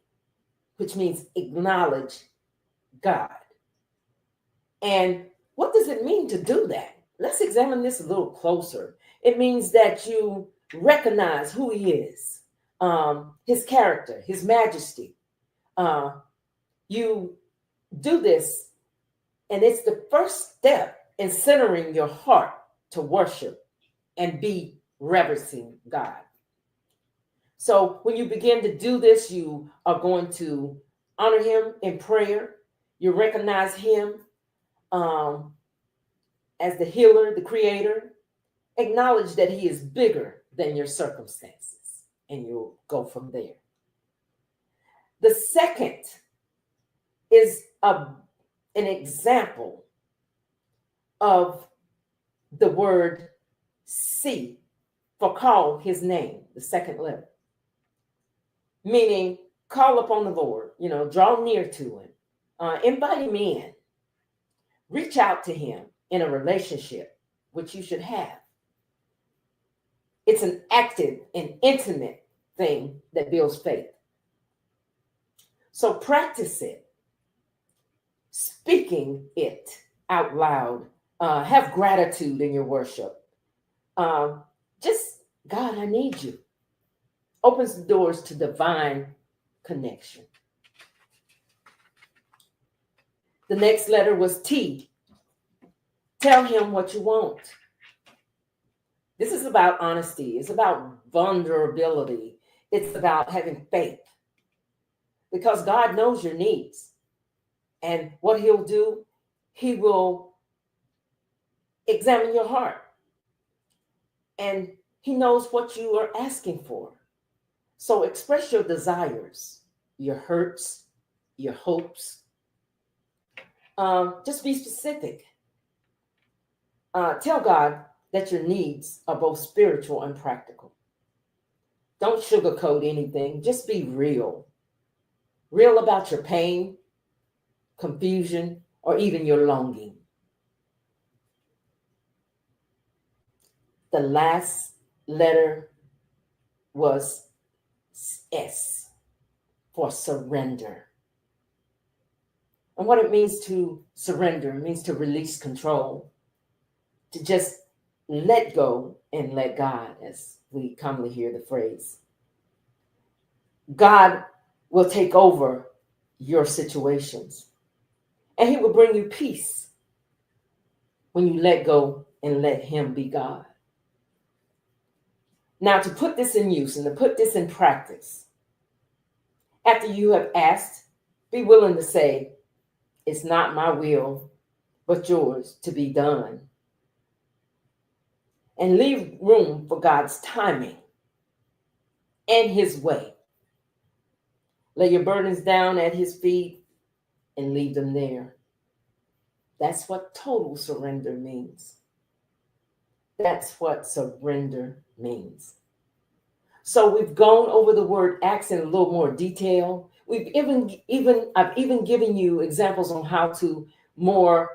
which means acknowledge God. And what does it mean to do that? Let's examine this a little closer. It means that you recognize who he is, his character, his majesty. You do this, and it's the first step in centering your heart to worship and be reverencing God. So when you begin to do this, you are going to honor him in prayer. You recognize him as the healer, the creator. Acknowledge that he is bigger than your circumstances, and you'll go from there. The second is an example of the word C for call his name, the second letter, meaning call upon the Lord, draw near to him, invite him in, reach out to him in a relationship, which you should have. It's an active and intimate thing that builds faith. So practice it, speaking it out loud. Have gratitude in your worship. Just, God, I need you. Opens the doors to divine connection. The next letter was T. Tell him what you want. This is about honesty. It's about vulnerability. It's about having faith. Because God knows your needs. And what he'll do, he will examine your heart. And he knows what you are asking for. So express your desires, your hurts, your hopes. Just be specific. Tell God that your needs are both spiritual and practical. Don't sugarcoat anything. Just be real. Real about your pain, confusion, or even your longing. The last letter was S for surrender. And what it means to surrender, it means to release control, to just let go and let God, as we commonly hear the phrase. God will take over your situations, and he will bring you peace when you let go and let him be God. Now, to put this in use and to put this in practice, after you have asked, be willing to say, it's not my will, but yours to be done. And leave room for God's timing and his way. Lay your burdens down at his feet and leave them there. That's what total surrender means. That's what surrender means. So we've gone over the word acts in a little more detail. I've even given you examples on how to more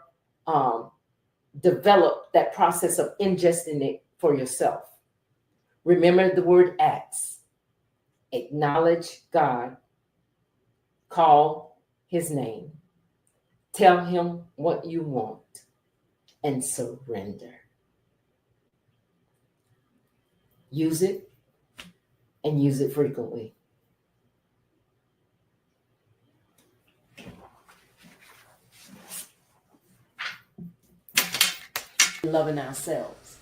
develop that process of ingesting it for yourself. Remember the word acts. Acknowledge God. Call his name. Tell him what you want and surrender. Use it and use it frequently. Loving ourselves,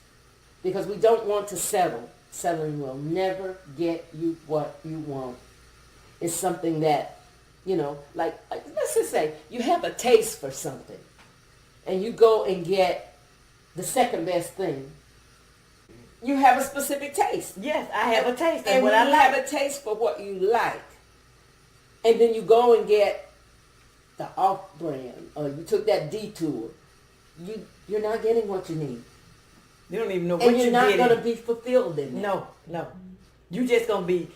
because we don't want to settle. Settling will never get you what you want. It's something that, like let's just say you have a taste for something and you go and get the second best thing. You have a specific taste. Yes, I have a taste. And what when I you like. have a taste for what you like, and then you go and get the off-brand, or you took that detour, you're not getting what you need. You don't even know what you're And getting. you're not going to be fulfilled in that. No. You just going to be,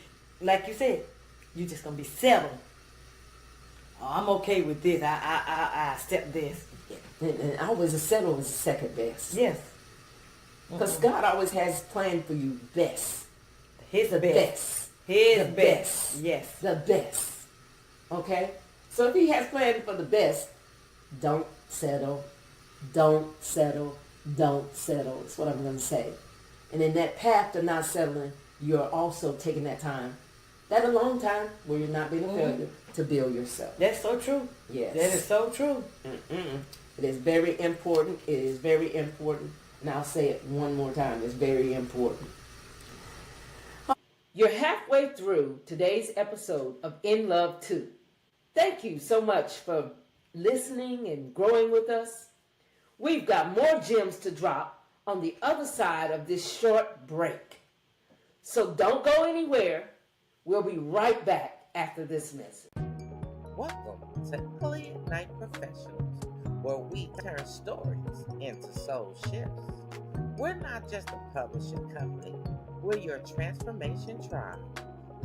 like you said, you just going to be settled. Oh, I'm okay with this. I accept this. And always a settle is the second best. Yes. Because God always has planned for you best. His The best. best. His The best. best. Yes. The best. Okay? So if he has planned for the best, don't settle. Don't settle. Don't settle. That's what I'm going to say. And in that path to not settling, you're also taking that time, that alone time where you're not being a failure, to build yourself. That's so true. Yes. That is so true. It is very important. It is very important. And I'll say it one more time. It's very important. You're halfway through today's episode of In Love 2. Thank you so much for listening and growing with us. We've got more gems to drop on the other side of this short break. So don't go anywhere. We'll be right back after this message. Welcome to Elliot Night Professionals, where we turn stories into soul shifts. We're not just a publishing company, we're your transformation tribe.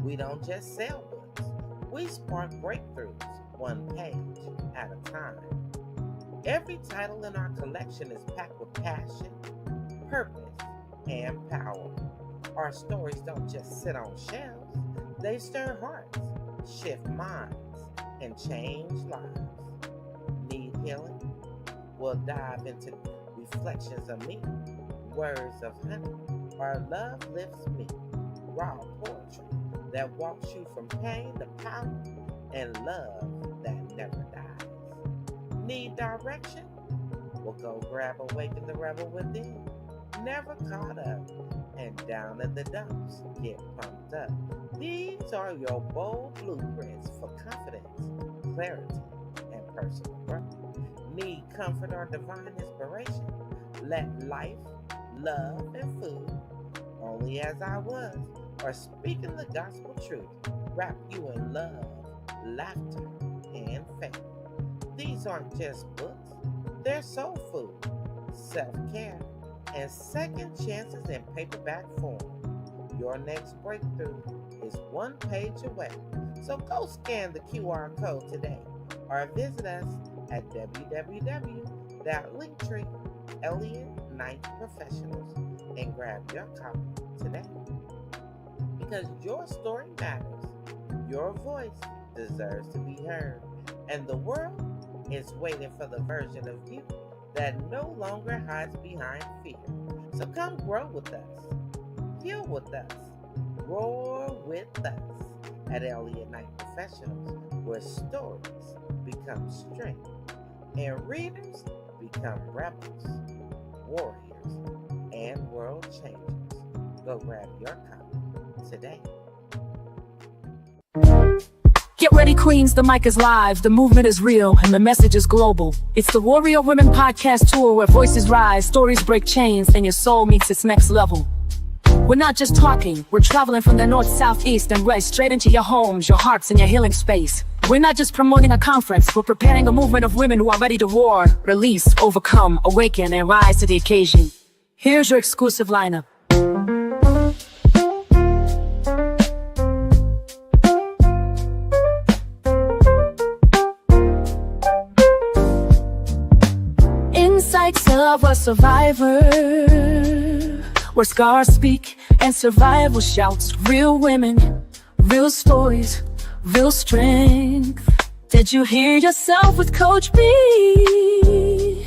We don't just sell books, we spark breakthroughs, one page at a time. Every title in our collection is packed with passion, purpose, and power. Our stories don't just sit on shelves, they stir hearts, shift minds, and change lives. Need healing? We'll dive into reflections of me, words of honey, or love lifts me. Raw poetry that walks you from pain to power and love that never dies. Need direction? We'll go grab Awaken the Rebel Within. Never caught up and down in the dumps, get pumped up. These are your bold blueprints for confidence, clarity, and personal growth. Need comfort or divine inspiration? Let life, love, and food, only as I was, or speaking the gospel truth, wrap you in love, laughter, and faith. These aren't just books, they're soul food, self-care, and second chances in paperback form. Your next breakthrough is one page away. So go scan the QR code today or visit us at www.linktree.Elliot9Professionals and grab your copy today. Because your story matters, your voice deserves to be heard, and the world is waiting for the version of you that no longer hides behind fear. So come grow with us, heal with us, roar with us at Elliot Night Professionals, where stories become strength and readers become rebels, warriors, and world changers. Go grab your copy today. Get ready, queens, the mic is live, the movement is real, and the message is global. It's the Warrior Women Podcast Tour where voices rise, stories break chains, and your soul meets its next level. We're not just talking, we're traveling from the north, south, east, and west, straight into your homes, your hearts, and your healing space. We're not just promoting a conference, we're preparing a movement of women who are ready to war, release, overcome, awaken, and rise to the occasion. Here's your exclusive lineup. Insights of a survivor, where scars speak and survival shouts. Real women, real stories, real strength. Did you hear yourself with Coach B?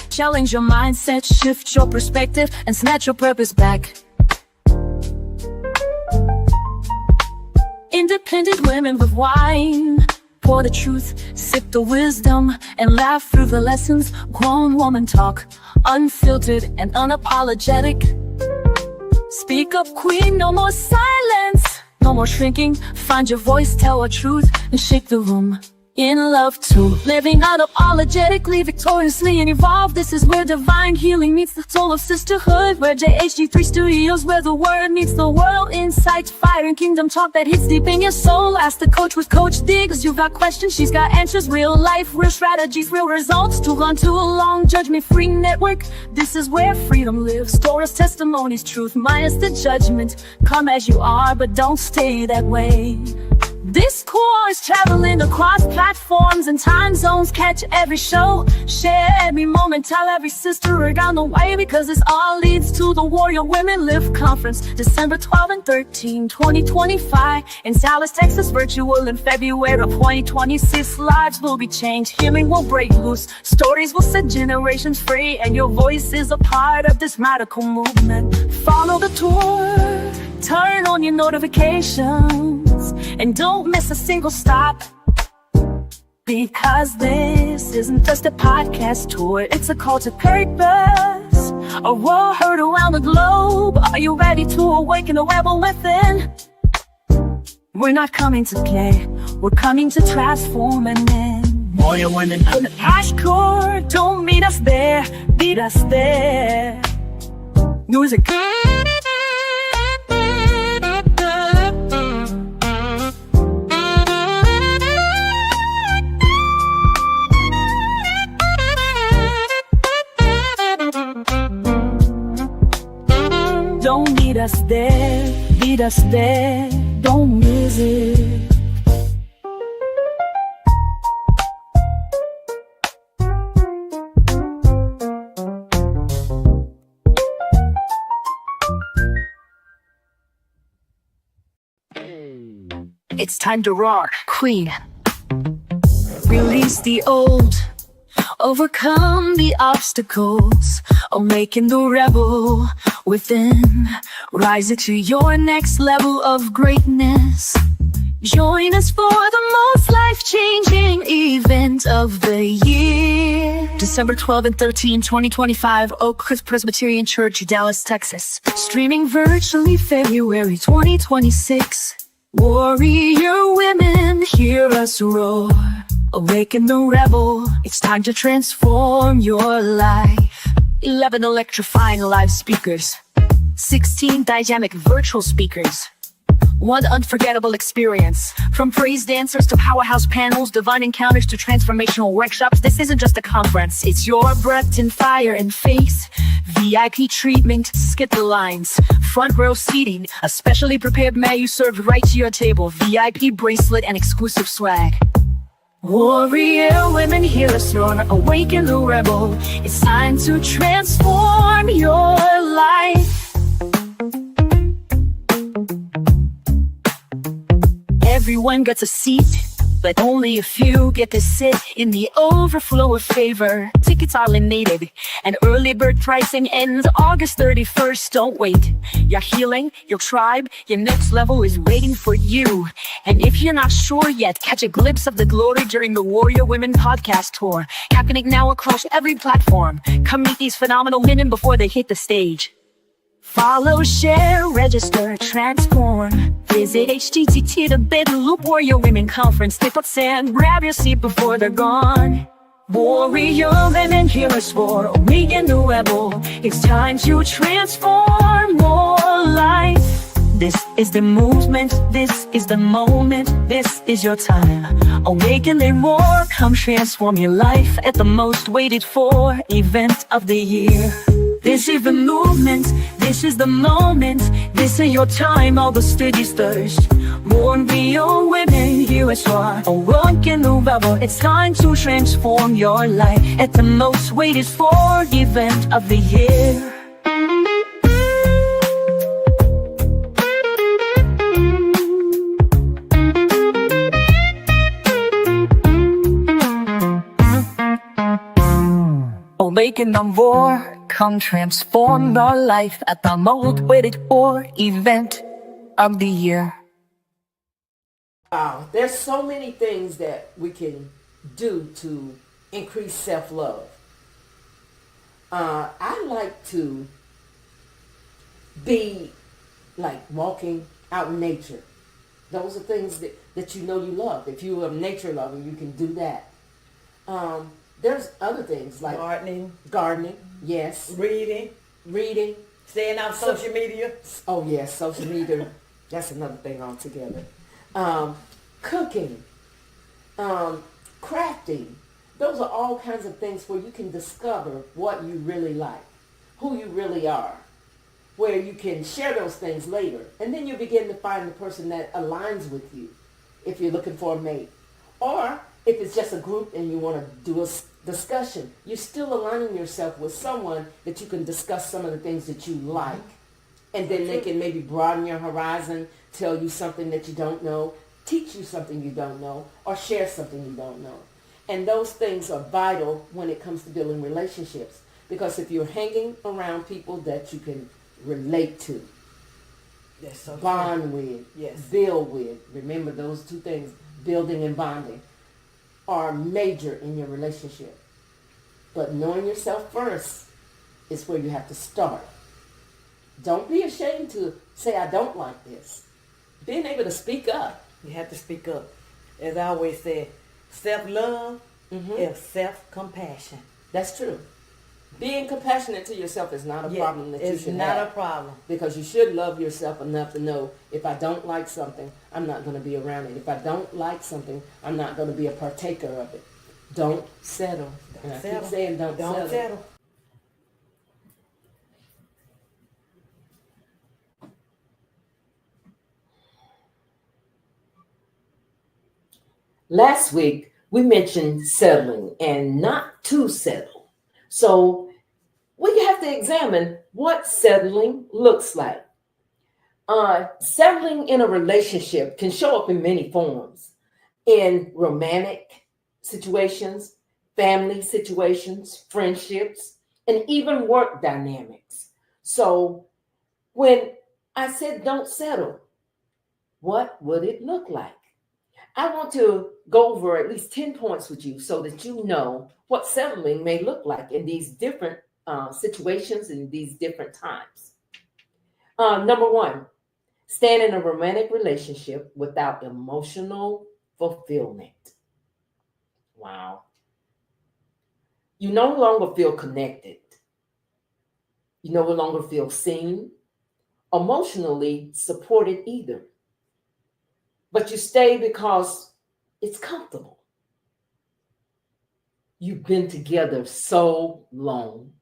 Challenge your mindset, shift your perspective, and snatch your purpose back. Independent women with wine, pour the truth, sip the wisdom, and laugh through the lessons. Grown woman talk, unfiltered and unapologetic. Speak up, queen, no more silence, no more shrinking. Find your voice, tell a truth, and shake the room. In love too, living unapologetically, victoriously and evolved. This is where divine healing meets the soul of sisterhood, where JHG3 Studios, where the word meets the world. Insights, fire, and kingdom talk that hits deep in your soul. Ask the coach with Coach D, 'cause you've got questions, she's got answers. Real life, real strategies, real results. To run too long, judgment-free network. This is where freedom lives. Stories, testimonies, truth minus the judgment. Come as you are, but don't stay that way. This core is traveling across platforms and time zones. Catch every show, share every moment, tell every sister around the way, because this all leads to the Warrior Women Live Conference, December 12 and 13, 2025 in Dallas, Texas. Virtual in February of 2026. Lives will be changed, healing will break loose, stories will set generations free, and your voice is a part of this radical movement. Follow the tour, turn on your notifications, and don't miss a single stop, because this isn't just a podcast tour, it's a call to purpose, a war heard around the globe. Are you ready to awaken the rebel within? We're not coming to play, we're coming to transform and then Warrior Women on the hardcore. Don't meet us there, beat us there. Music. meet us there, don't miss it. It's time to roar, Queen. Release the old, overcome the obstacles, awaken the rebel within. Rise it to your next level of greatness. Join us for the most life-changing event of the year. December 12 and 13, 2025, Oak Cliff Presbyterian Church, Dallas, Texas. Streaming virtually February 2026. Warrior women, hear us roar. Awaken the rebel, it's time to transform your life. 11 electrifying live speakers, 16 dynamic virtual speakers, one unforgettable experience. From praise dancers to powerhouse panels, divine encounters to transformational workshops. This isn't just a conference, it's your breath in fire and faith. VIP treatment, skip the lines, front row seating, a specially prepared menu served right to your table, VIP bracelet and exclusive swag. Warrior women, hear us roar, awaken the rebel. It's time to transform your life. Everyone gets a seat, but only a few get to sit in the overflow of favor. Tickets are limited, and early bird pricing ends August 31st. Don't wait. Your healing, your tribe, your next level is waiting for you. And if you're not sure yet, catch a glimpse of the glory during the Warrior Women podcast tour, happening now across every platform. Come meet these phenomenal women before they hit the stage. Follow, share, register, transform. Visit http to Loop Warrior Women Conference. Tip up sand, grab your seat before they're gone. Warrior women, hear us roar, awaken the rebel. It's time to transform your life. This is the movement, this is the moment, this is your time. Awaken and roar, come transform your life at the most waited for event of the year. This is the movement, this is the moment, this is your time, all the city's thirst. Warrior women, hear us roar, awaken the rebel. It's time to transform your life at the most waited for event of the year. Awaken and roar, come transform your life at the most waited for event of the year. Wow, there's so many things that we can do to increase self-love. I like to be like walking out in nature. Those are things that you know you love. If you're a nature lover, you can do that. There's other things like gardening, yes. Reading. Staying off social media. Oh yes, social media. That's another thing altogether. Cooking, crafting. Those are all kinds of things where you can discover what you really like, who you really are, where you can share those things later. And then you begin to find the person that aligns with you if you're looking for a mate. Or if it's just a group and you want to do a discussion, you're still aligning yourself with someone that you can discuss some of the things that you like. And then they can maybe broaden your horizon, tell you something that you don't know, teach you something you don't know, or share something you don't know. And those things are vital when it comes to building relationships. Because if you're hanging around people that you can relate to, so bond with, yes, build with, remember those two things, building and bonding, are major in your relationship. But knowing yourself first is where you have to start. Don't be ashamed to say, I don't like this. Being able to speak up. You have to speak up. As I always say, self-love is self-compassion. That's true. Being compassionate to yourself is not a problem that you should have. It's not a problem. Because you should love yourself enough to know, if I don't like something, I'm not going to be around it. If I don't like something, I'm not going to be a partaker of it. Don't settle. And I keep saying don't settle. Last week, we mentioned settling and not to settle. So we have to examine what settling looks like. Settling in a relationship can show up in many forms in romantic situations, family situations, friendships, and even work dynamics. So when I said don't settle, what would it look like? I want to go over at least 10 points with you so that you know what settling may look like in these different situations and these different times. Number one, stand in a romantic relationship without emotional fulfillment. Wow. You no longer feel connected. You no longer feel seen, emotionally supported either. But you stay because it's comfortable. You've been together so long.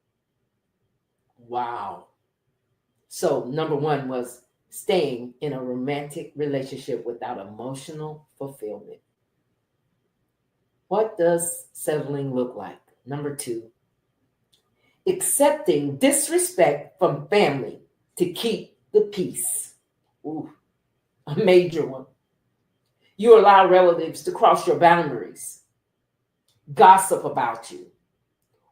Wow. So, number one was staying in a romantic relationship without emotional fulfillment. What does settling look like? Number two, accepting disrespect from family to keep the peace. Ooh, a major one. You allow relatives to cross your boundaries, gossip about you,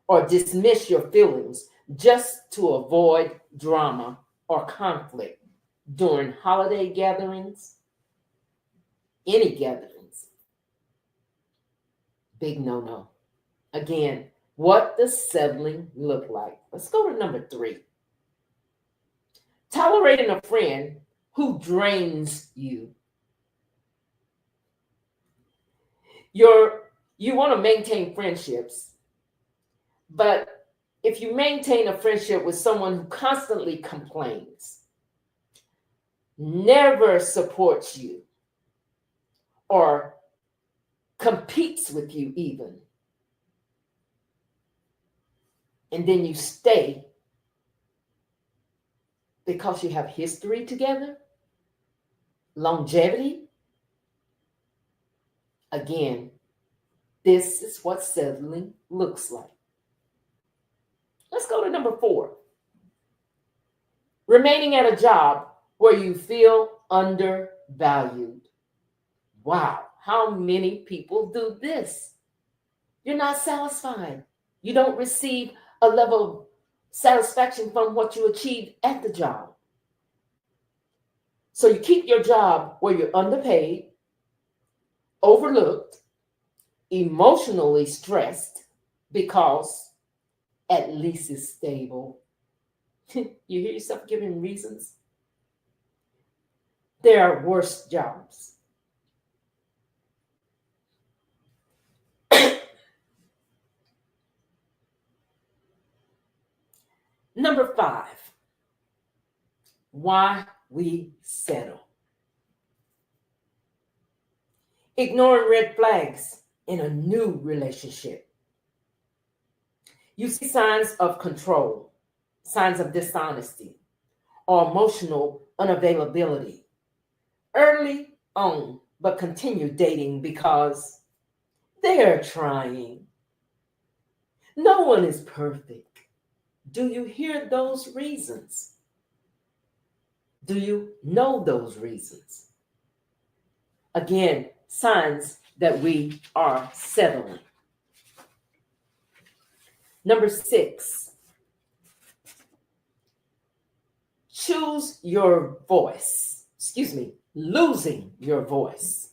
or dismiss your feelings just to avoid drama or conflict during holiday gatherings, any gatherings. Big no no. Again, what does settling look like? Let's go to number three. Tolerating a friend who drains you. You want to maintain friendships, but if you maintain a friendship with someone who constantly complains, never supports you, or competes with you even, and then you stay because you have history together, longevity, again, this is what settling looks like. Let's go to number four. Remaining at a job where you feel undervalued. Wow, how many people do this? You're not satisfied. You don't receive a level of satisfaction from what you achieved at the job. So you keep your job where you're underpaid, overlooked, emotionally stressed because at least it's stable. You hear yourself giving reasons? There are worse jobs. Number five, why we settle. Ignoring red flags in a new relationship. You see signs of control, signs of dishonesty, or emotional unavailability early on, but continue dating because they're trying. No one is perfect. Do you hear those reasons? Do you know those reasons? Again, signs that we are settling. Number six, choose your voice. Losing your voice.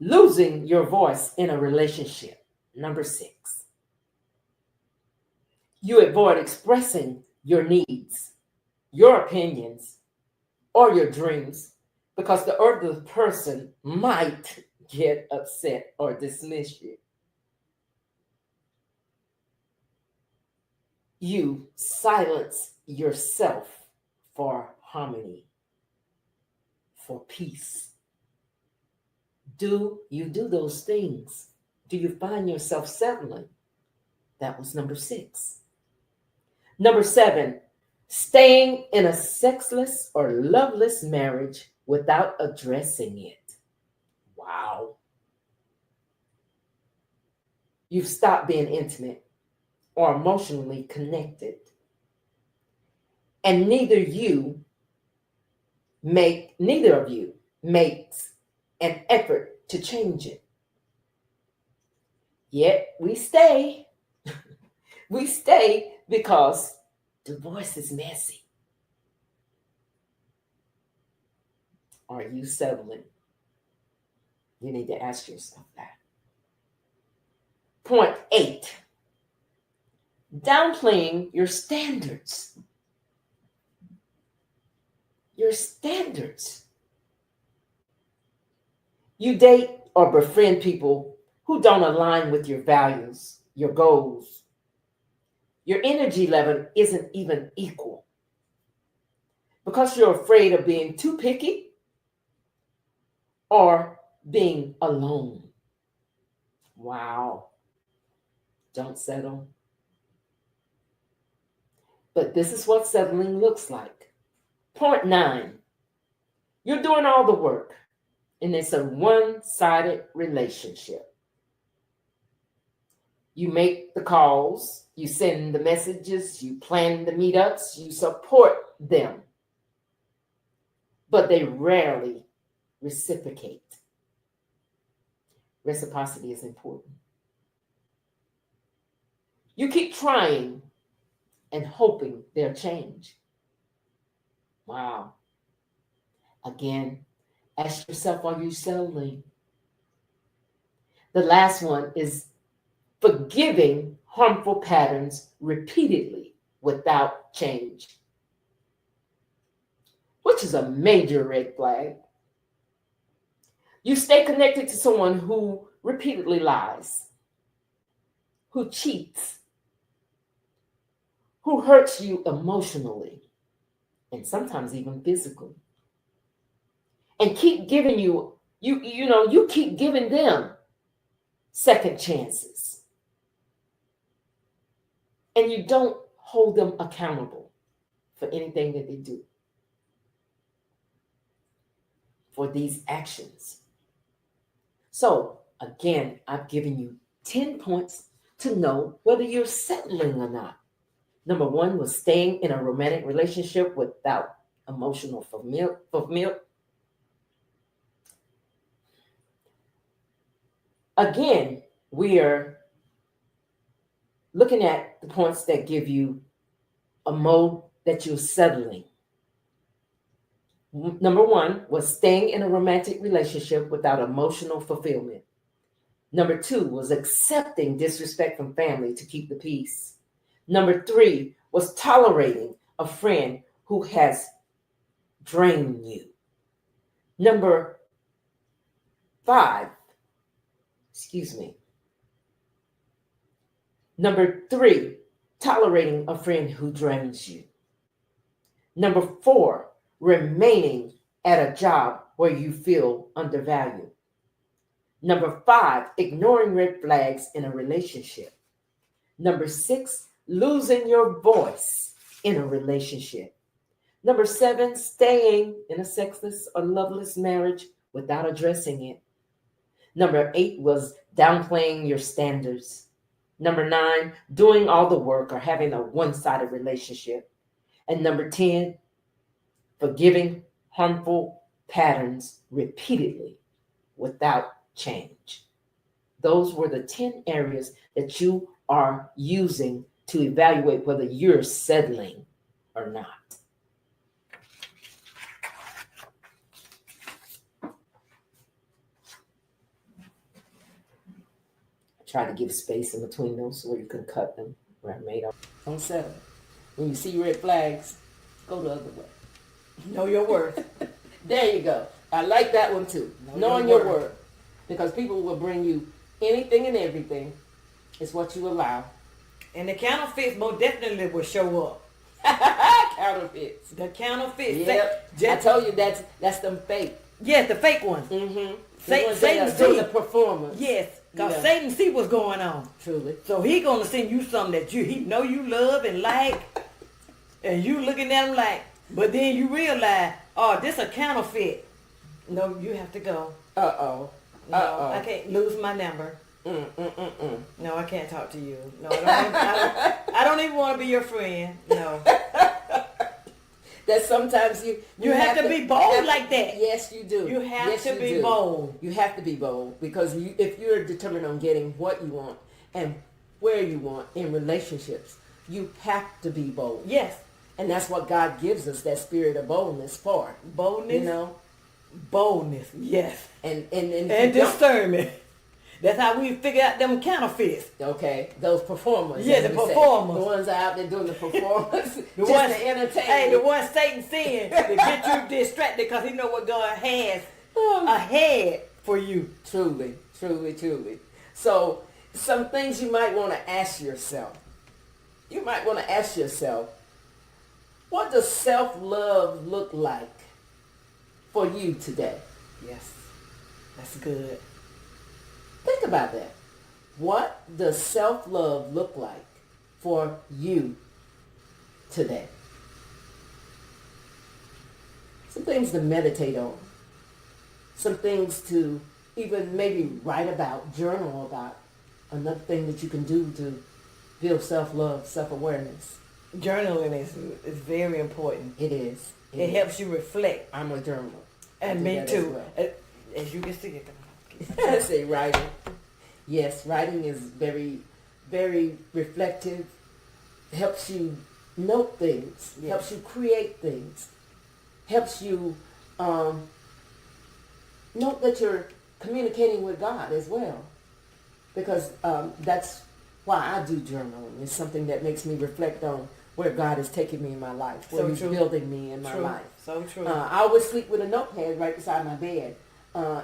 Losing your voice in a relationship. Number six, you avoid expressing your needs, your opinions, or your dreams because the other person might get upset or dismiss you. You silence yourself for harmony, for peace. Do you do those things? Do you find yourself settling? That was number six. Number seven, staying in a sexless or loveless marriage without addressing it. Wow. You've stopped being intimate or emotionally connected. And neither of you makes an effort to change it. Yet we stay. We stay because divorce is messy. Are you settling? You need to ask yourself that. Point 8, downplaying your standards. Your standards. You date or befriend people who don't align with your values, your goals. Your energy level isn't even equal because you're afraid of being too picky or being alone. Wow. Don't settle. But this is what settling looks like. Point 9, you're doing all the work, and it's a one-sided relationship. You make the calls, you send the messages, you plan the meetups, you support them, but they rarely reciprocate. Reciprocity is important. You keep trying and hoping they'll change. Wow. Again, ask yourself, are you settling? The last one is forgiving harmful patterns repeatedly without change, which is a major red flag. You stay connected to someone who repeatedly lies, who cheats, who hurts you emotionally, and sometimes even physically, and keep giving you keep giving them second chances, and you don't hold them accountable for anything that they do, for these actions. So again, I've given you 10 points to know whether you're settling or not. Number 1 was staying in a romantic relationship without emotional fulfillment. Again, we are looking at the points that give you a mode that you're settling. Number 1 was staying in a romantic relationship without emotional fulfillment. Number 2 was accepting disrespect from family to keep the peace. Number 3 was tolerating a friend who has drained you. Number 3, tolerating a friend who drains you. Number 4, remaining at a job where you feel undervalued. Number 5, ignoring red flags in a relationship. Number 6, losing your voice in a relationship. Number 7, staying in a sexless or loveless marriage without addressing it. Number 8 was downplaying your standards. Number 9, doing all the work or having a one-sided relationship. And number 10, forgiving harmful patterns repeatedly without change. Those were the 10 areas that you are using to evaluate whether you're settling or not. Try to give space in between those so you can cut them where I made up. Don't settle. When you see red flags, go the other way. Know your worth. There you go. I like that one too. Knowing your worth. Because people will bring you anything and everything. It's what you allow. And the counterfeits most definitely will show up. Counterfeits. The counterfeits. Yep. I told you that's them fake. Yes, the fake ones. Mm-hmm. Satan see the performance. Yes, because Satan see what's going on. Truly. So he gonna send you something that he know you love and like, and you looking at him like, but then you realize, oh, this a counterfeit. No, you have to go. Uh-oh. No, Uh-oh. I can't lose my number. Mm. No, I can't talk to you. No, I don't even want to be your friend. No. That sometimes You have to be bold like that. Yes, you do. You have Yes, to you be do. bold. You have to be bold because if you're determined on getting what you want and where you want in relationships, you have to be bold. Yes. And that's what God gives us, that spirit of boldness for. Boldness. You know? Boldness. Yes. And discernment. That's how we figure out them counterfeits. Okay, those performers. Yeah, as the we say. performers. The ones out there doing the performance The just ones, to entertain. Hey, you. the one Satan sent to get you distracted because he know what God has ahead for you. Truly, truly, truly. So, some things you might want to ask yourself. You might want to ask yourself, what does self-love look like for you today? Yes, that's good. Think about that. What does self-love look like for you today? Some things to meditate on. Some things to even maybe write about, journal about. Another thing that you can do to build self-love, self-awareness. Journaling is very important. It is. It helps you reflect. I'm a journaler. I And do me that too. as As you can see it. well. I say writing. Yes, writing is very, very reflective. Helps you note things. Yes. Helps you create things. Helps you note that you're communicating with God as well. Because that's why I do journaling. It's something that makes me reflect on where God is taking me in my life, where So He's true. building me in my True. life. So true. I always sleep with a notepad right beside my bed.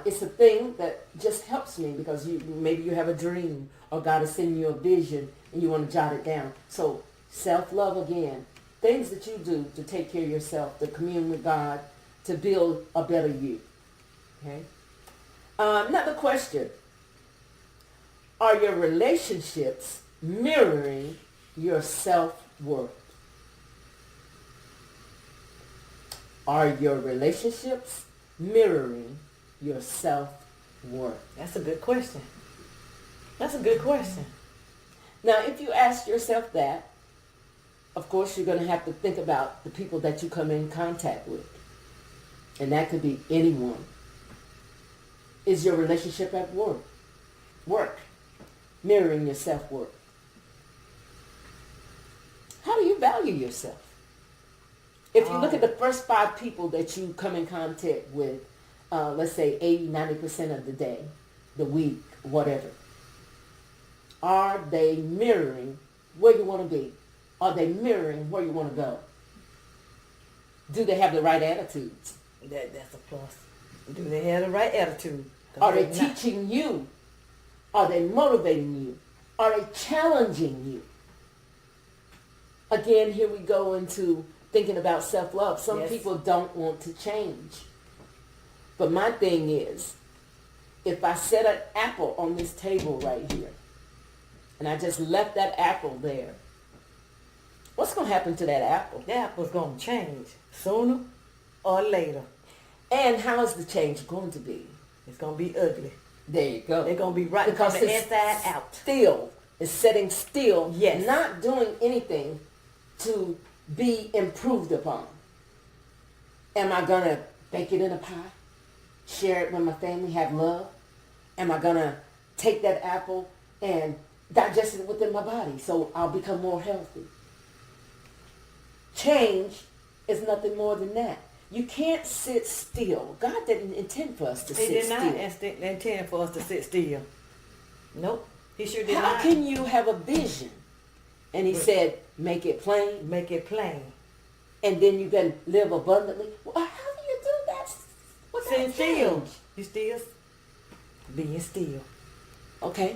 It's a thing that just helps me because maybe you have a dream or God is sending you a vision and you want to jot it down. So self-love again, things that you do to take care of yourself, to commune with God, to build a better you. Okay. Another question. Are your relationships mirroring your self-worth? Are your relationships mirroring your self-worth? That's a good question. That's a good question. Now, if you ask yourself that, of course, you're going to have to think about the people that you come in contact with. And that could be anyone. Is your relationship at work mirroring your self-worth? How do you value yourself? If you look at the first 5 people that you come in contact with, let's say 80-90% of the day, the week, whatever, are they mirroring where you want to be? Are they mirroring where you want to go? Do they have the right attitudes? That's a plus. Do they have the right attitude? Are they teaching you? Are they motivating you? Are they challenging you? Again, here we go into thinking about self-love. Some Yes. people don't want to change. But my thing is, if I set an apple on this table right here, and I just left that apple there, what's going to happen to that apple? The apple's going to change sooner or later. And how is the change going to be? It's going to be ugly. There you go. They're going to be right Because from the it's inside out. Still, it's sitting still, Yes. not doing anything to be improved upon. Am I going to bake it in a pie? Share it with my family? Have love? Am I going to take that apple and digest it within my body so I'll become more healthy? Change is nothing more than that. You can't sit still. God didn't intend for us to He sit did still. not intend for us to sit still. Nope. He sure did How not. can you have a vision? And he said, make it plain, Make it plain. and then you can live abundantly. Well, how do you do that without Sitting still. change? You still? Being still. Okay.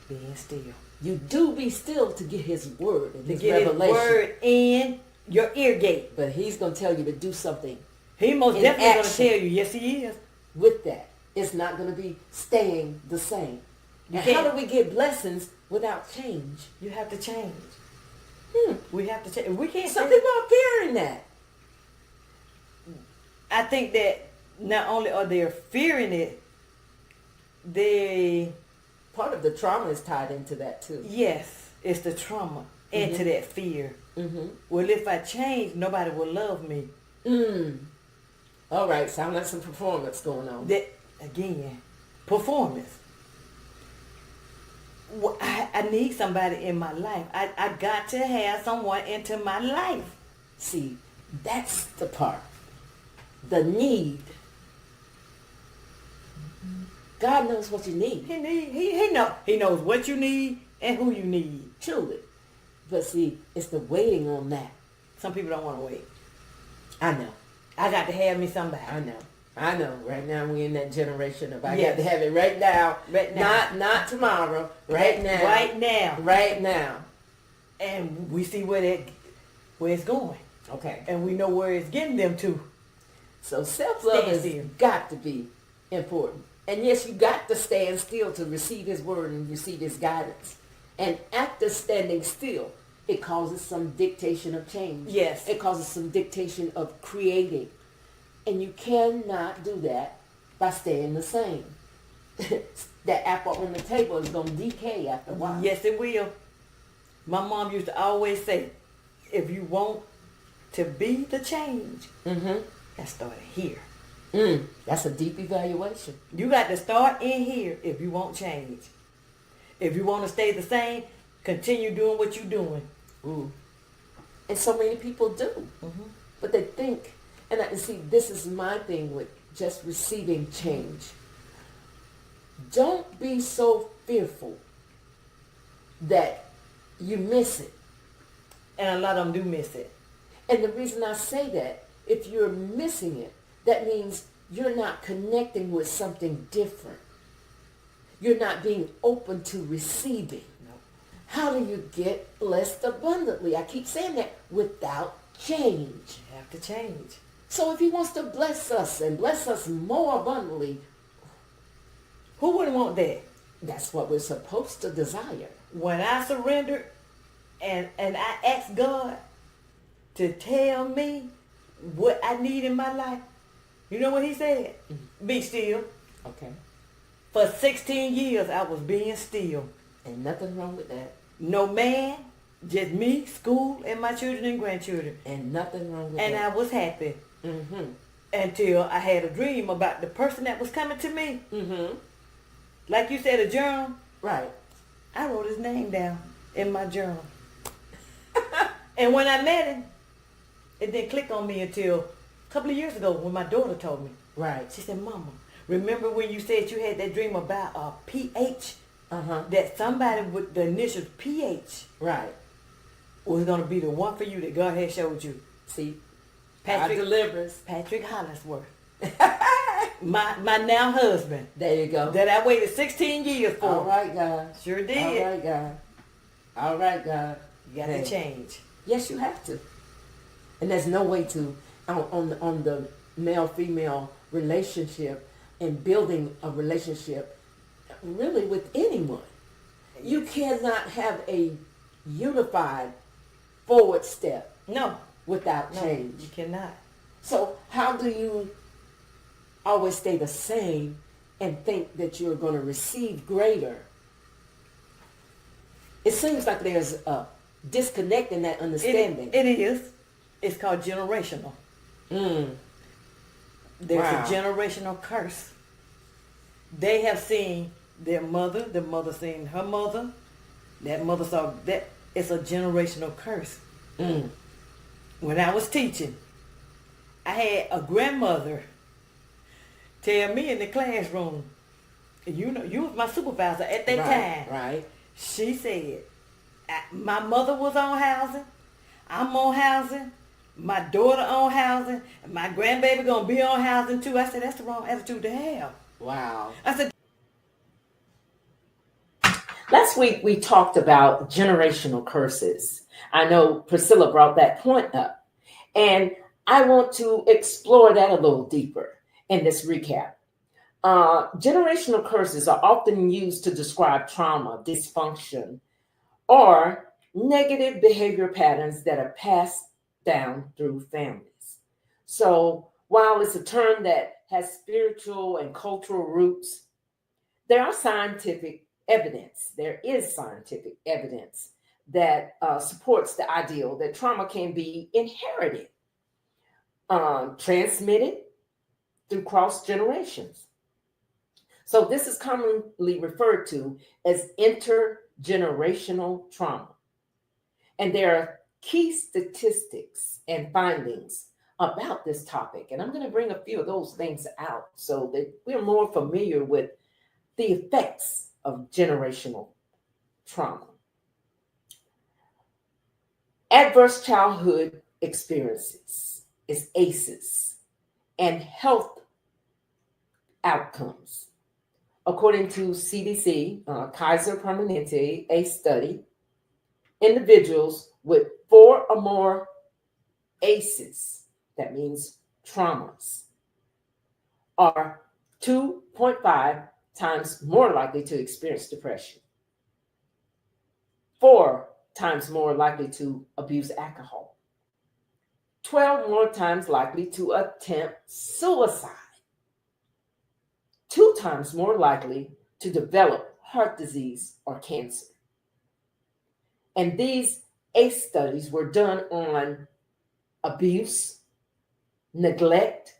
Being still. You do be still to get his word and To his get his revelation. word in your ear gate. But he's going to tell you to do something He most In definitely going to action. tell you. Yes, he is. with that. It's not going to be staying the same. You And how can't- do we get blessings without change? You have to change. We have to change. We can't. Some people are fearing that. I think that not only are they fearing it, Part of the trauma is tied into that too. Yes, it's the trauma into that fear. Mm-hmm. Well, if I change, nobody will love me. All right, sound like some performance going on. That again, performance. I need somebody in my life. I got to have someone into my life. See, that's the part. The need. God knows what you need. He knows what you need and who you need. Truly. But see, it's the waiting on that. Some people don't want to wait. I know. I got to have me somebody. I know. Right now we're in that generation of I Yes. got to have it right now. Right now. Not tomorrow. Right now. Right now. Right now. And we see where it's going. Okay. And we know where it's getting them to. So self-love has got to be important. And yes, you got to stand still to receive his word and receive his guidance. And after standing still, it causes some dictation of change. Yes. It causes some dictation of creating. And you cannot do that by staying the same. That apple on the table is going to decay after a while. Yes, it will. My mom used to always say, if you want to be the change, let's start here. That's a deep evaluation. You got to start in here if you want change. If you want to stay the same, continue doing what you're doing. Ooh. And so many people do. But they think, and see, this is my thing with just receiving change. Don't be so fearful that you miss it. And a lot of them do miss it. And the reason I say that, if you're missing it, that means you're not connecting with something different. You're not being open to receiving. No. How do you get blessed abundantly? I keep saying that, without change. You have to change. So if he wants to bless us and bless us more abundantly, Who wouldn't want that? that's what we're supposed to desire. When I surrendered and I asked God to tell me what I need in my life, you know what he said? Be still. Okay. For 16 years, I was being still. And nothing wrong with that. No man, just me, school, and my children and grandchildren. And nothing wrong with And that. I was happy. Until I had a dream about the person that was coming to me. Like you said, a journal. Right. I wrote his name down in my journal. And when I met him, it didn't click on me until a couple of years ago when my daughter told me. Right. She said, Mama, remember when you said you had that dream about a PH? That somebody with the initials PH Right. was going to be the one for you that God had showed you. See, Patrick God delivers. Patrick Hollingsworth. my now husband. There you go. That I waited 16 years for. All right, God. Sure did. All right, God. All right, God. You got to change. Yes, you have to. And there's no way to, on the male-female relationship and building a relationship really with anyone. You cannot have a unified forward step No. without No, change. you cannot. So how do you always stay the same and think that you're going to receive greater? It seems like there's a disconnect in that understanding. It is. It's called generational. There's Wow. a generational curse. They have seen their mother, the mother seen her mother, that mother saw that. It's a generational curse. When I was teaching, I had a grandmother tell me in the classroom, you know, you was my supervisor at that time. Right. She said, my mother was on housing, I'm on housing, my daughter on housing, and my grandbaby gonna be on housing too. I said, that's the wrong attitude to have. Wow. I said, Last week we talked about generational curses. I know Priscilla brought that point up. And I want to explore that a little deeper in this recap. Generational curses are often used to describe trauma, dysfunction, or negative behavior patterns that are passed down through families. So while it's a term that has spiritual and cultural roots, There are scientific evidence. There is scientific evidence that supports the ideal that trauma can be inherited, transmitted through cross generations. So this is commonly referred to as intergenerational trauma. And there are key statistics and findings about this topic. And I'm going to bring a few of those things out so that we're more familiar with the effects of generational trauma. Adverse childhood experiences is ACEs and health outcomes. According to CDC, Kaiser Permanente, a study, individuals with 4 or more ACEs, that means traumas, are 2.5 times more likely to experience depression, 4 times more likely to abuse alcohol, 12 more times likely to attempt suicide, 2 times more likely to develop heart disease or cancer. And these ACE studies were done on abuse, neglect,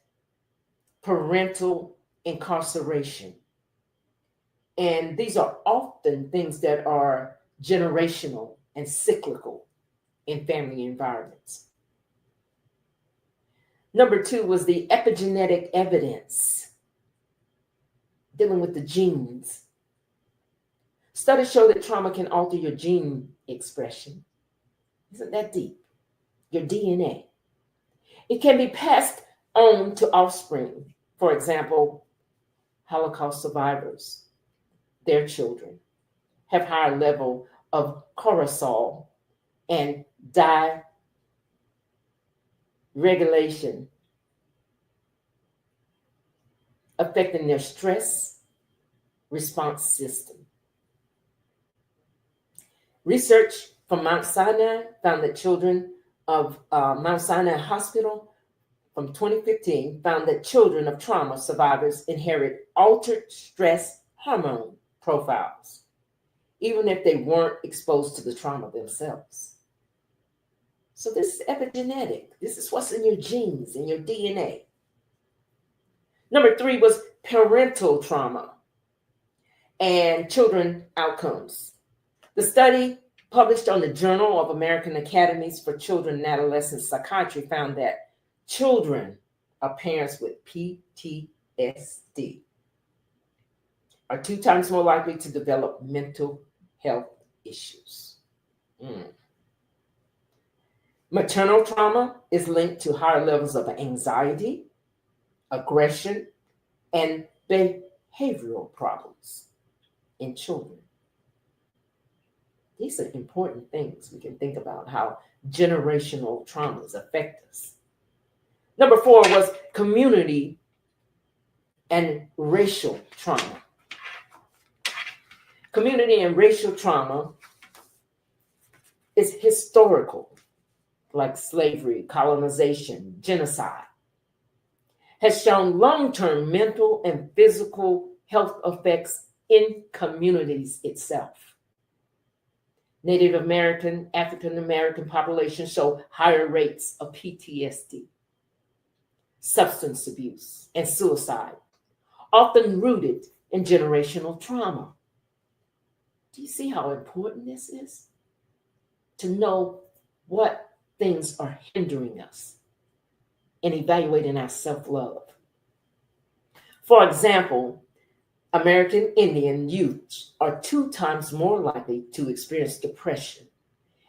parental incarceration. And these are often things that are generational and cyclical in family environments. Number 2 was the epigenetic evidence dealing with the genes. Studies show that trauma can alter your gene expression. Isn't that deep? Your DNA. It can be passed on to offspring. For example, Holocaust survivors, their children, have higher level of cortisol and dysregulation, affecting their stress response system. Research from Mount Sinai found that children of Mount Sinai Hospital from 2015 found that children of trauma survivors inherit altered stress hormone profiles, even if they weren't exposed to the trauma themselves. So this is epigenetic. This is what's in your genes, in your DNA. Number 3 was parental trauma and children outcomes. The study published on the Journal of American Academies for Children and Adolescent Psychiatry found that children of parents with PTSD are 2 times more likely to develop mental health issues. Maternal trauma is linked to higher levels of anxiety, aggression, and behavioral problems in children. These are important things we can think about, how generational traumas affect us. Number 4 was community and racial trauma. Community and racial trauma is historical, like slavery, colonization, genocide, has shown long-term mental and physical health effects in communities itself. Native American, African American populations show higher rates of PTSD, substance abuse, and suicide, often rooted in generational trauma. Do you see how important this is? To know what things are hindering us and evaluating our self-love. For example, American Indian youth are 2 times more likely to experience depression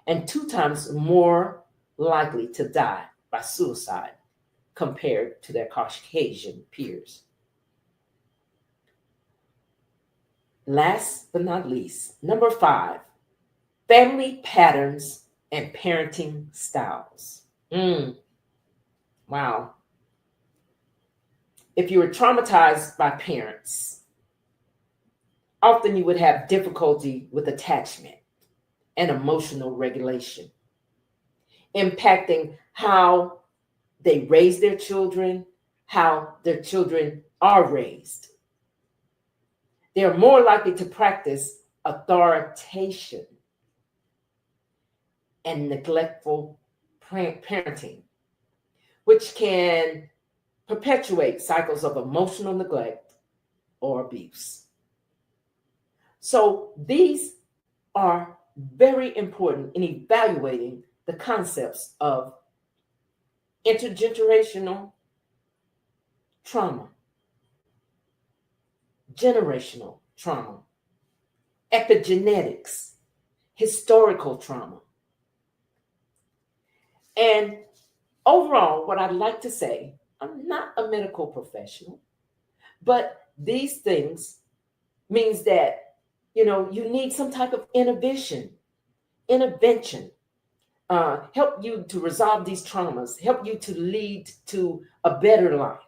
and 2 times more likely to die by suicide compared to their Caucasian peers. Last but not least, number 5, family patterns and parenting styles. Wow. If you were traumatized by parents, often you would have difficulty with attachment and emotional regulation, impacting how they raise their children, how their children are raised. they're more likely to practice authorization and neglectful parenting, which can perpetuate cycles of emotional neglect or abuse. So these are very important in evaluating the concepts of intergenerational trauma, generational trauma, epigenetics, historical trauma. And overall, what I'd like to say, I'm not a medical professional, but these things means that, you need some type of intervention, help you to resolve these traumas, help you to lead to a better life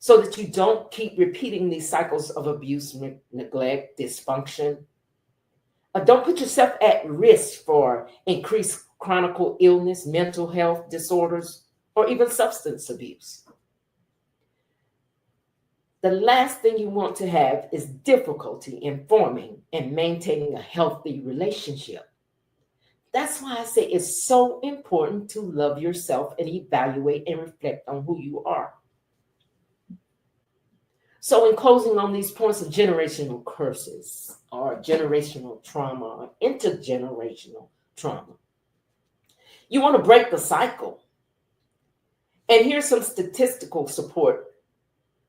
so that you don't keep repeating these cycles of abuse, neglect, dysfunction. Don't put yourself at risk for increased chronic illness, mental health disorders, or even substance abuse. The last thing you want to have is difficulty in forming and maintaining a healthy relationship. That's why I say it's so important to love yourself and evaluate and reflect on who you are. So in closing on these points of generational curses or generational trauma or intergenerational trauma, you want to break the cycle. And here's some statistical support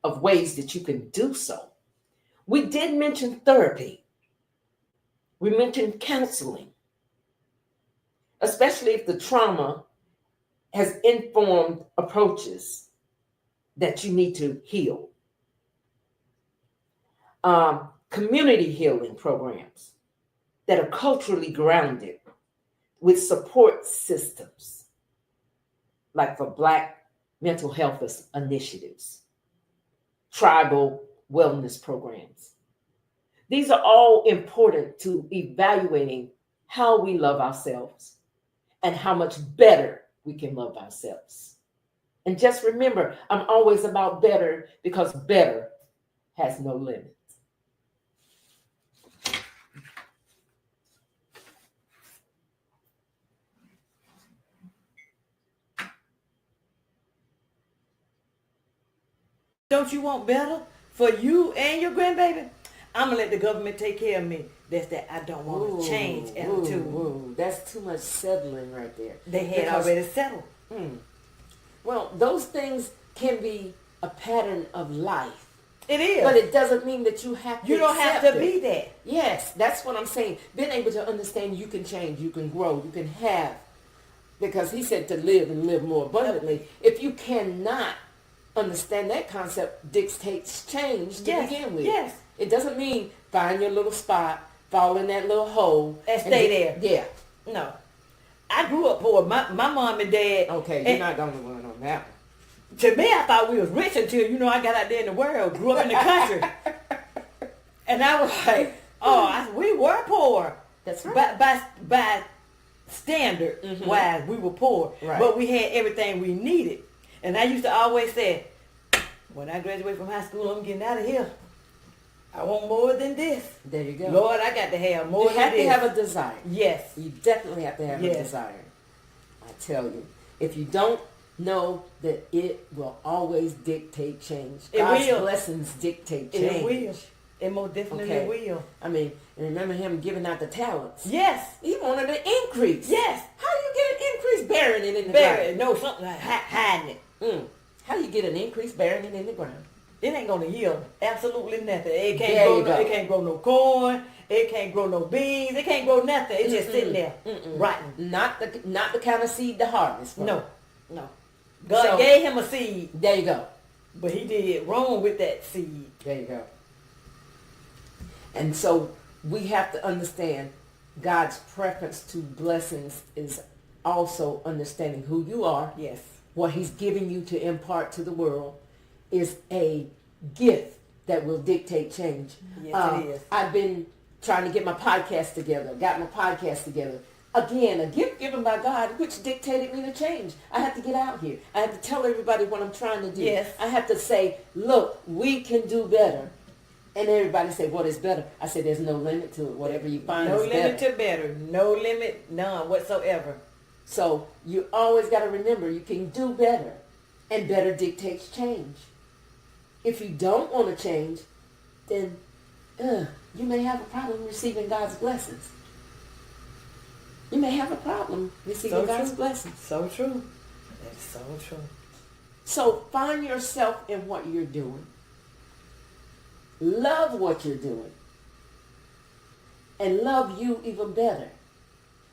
of ways that you can do so. We did mention therapy. We mentioned counseling, especially if the trauma has informed approaches that you need to heal. Community healing programs that are culturally grounded with support systems, like for Black mental health initiatives, tribal wellness programs. These are all important to evaluating how we love ourselves and how much better we can love ourselves. And just remember, I'm always about better because better has no limits. Don't you want better for you and your grandbaby? I'm going to let the government take care of me. That's that I don't want to change attitude. That's too much settling right there. They had already settled. Well, those things can be a pattern of life. It is. But it doesn't mean that you have to. You don't have to be that. Yes, that's what I'm saying. Being able to understand you can change, you can grow, you can have. Because he said to live and live more abundantly. If you cannot understand that concept, dictates change to begin with. Yes. It doesn't mean find your little spot, fall in that little hole. And stay there. Yeah. No. I grew up poor. My mom and dad. Okay, you're not the only one on that one. To me, I thought we was rich until, I got out there in the world, grew up in the country. And I was like, we were poor. That's right. By standard wise, we were poor. Right. But we had everything we needed. And I used to always say, when I graduate from high school, I'm getting out of here. I want more than this. There you go. Lord, I got to have more than this. You have to have a desire. Yes. You definitely have to have a desire. I tell you. If you don't know that it will always dictate change. God's blessings dictate change. It will. It most definitely will. I mean, and remember him giving out the talents. Yes. He wanted an increase. Yes. How do you get an increase? Burying it in the ground. No, something like hiding it. How do you get an increase burying it in the ground? It ain't gonna yield absolutely nothing. It can't grow no corn. It can't grow no beans. It can't grow nothing. It's just sitting there, rotten. Not the kind of seed to harvest. No. God gave him a seed. There you go. But he did wrong with that seed. There you go. And so we have to understand God's preference to blessings is also understanding who you are. Yes. What he's giving you to impart to the world is a gift that will dictate change. Yes, it is. I've been trying to get my podcast together. Again, a gift given by God, which dictated me to change. I had to get out here. I had to tell everybody what I'm trying to do. Yes. I had to say, look, we can do better. And everybody say, what is better? I said, there's no limit to it. Whatever you find No is better. limit to better. No limit, none whatsoever. So you always got to remember you can do better. And better dictates change. If you don't want to change, then you may have a problem receiving God's blessings. You may have a problem receiving So God's true. blessings. So true. That's so true. So find yourself in what you're doing. Love what you're doing. And love you even better.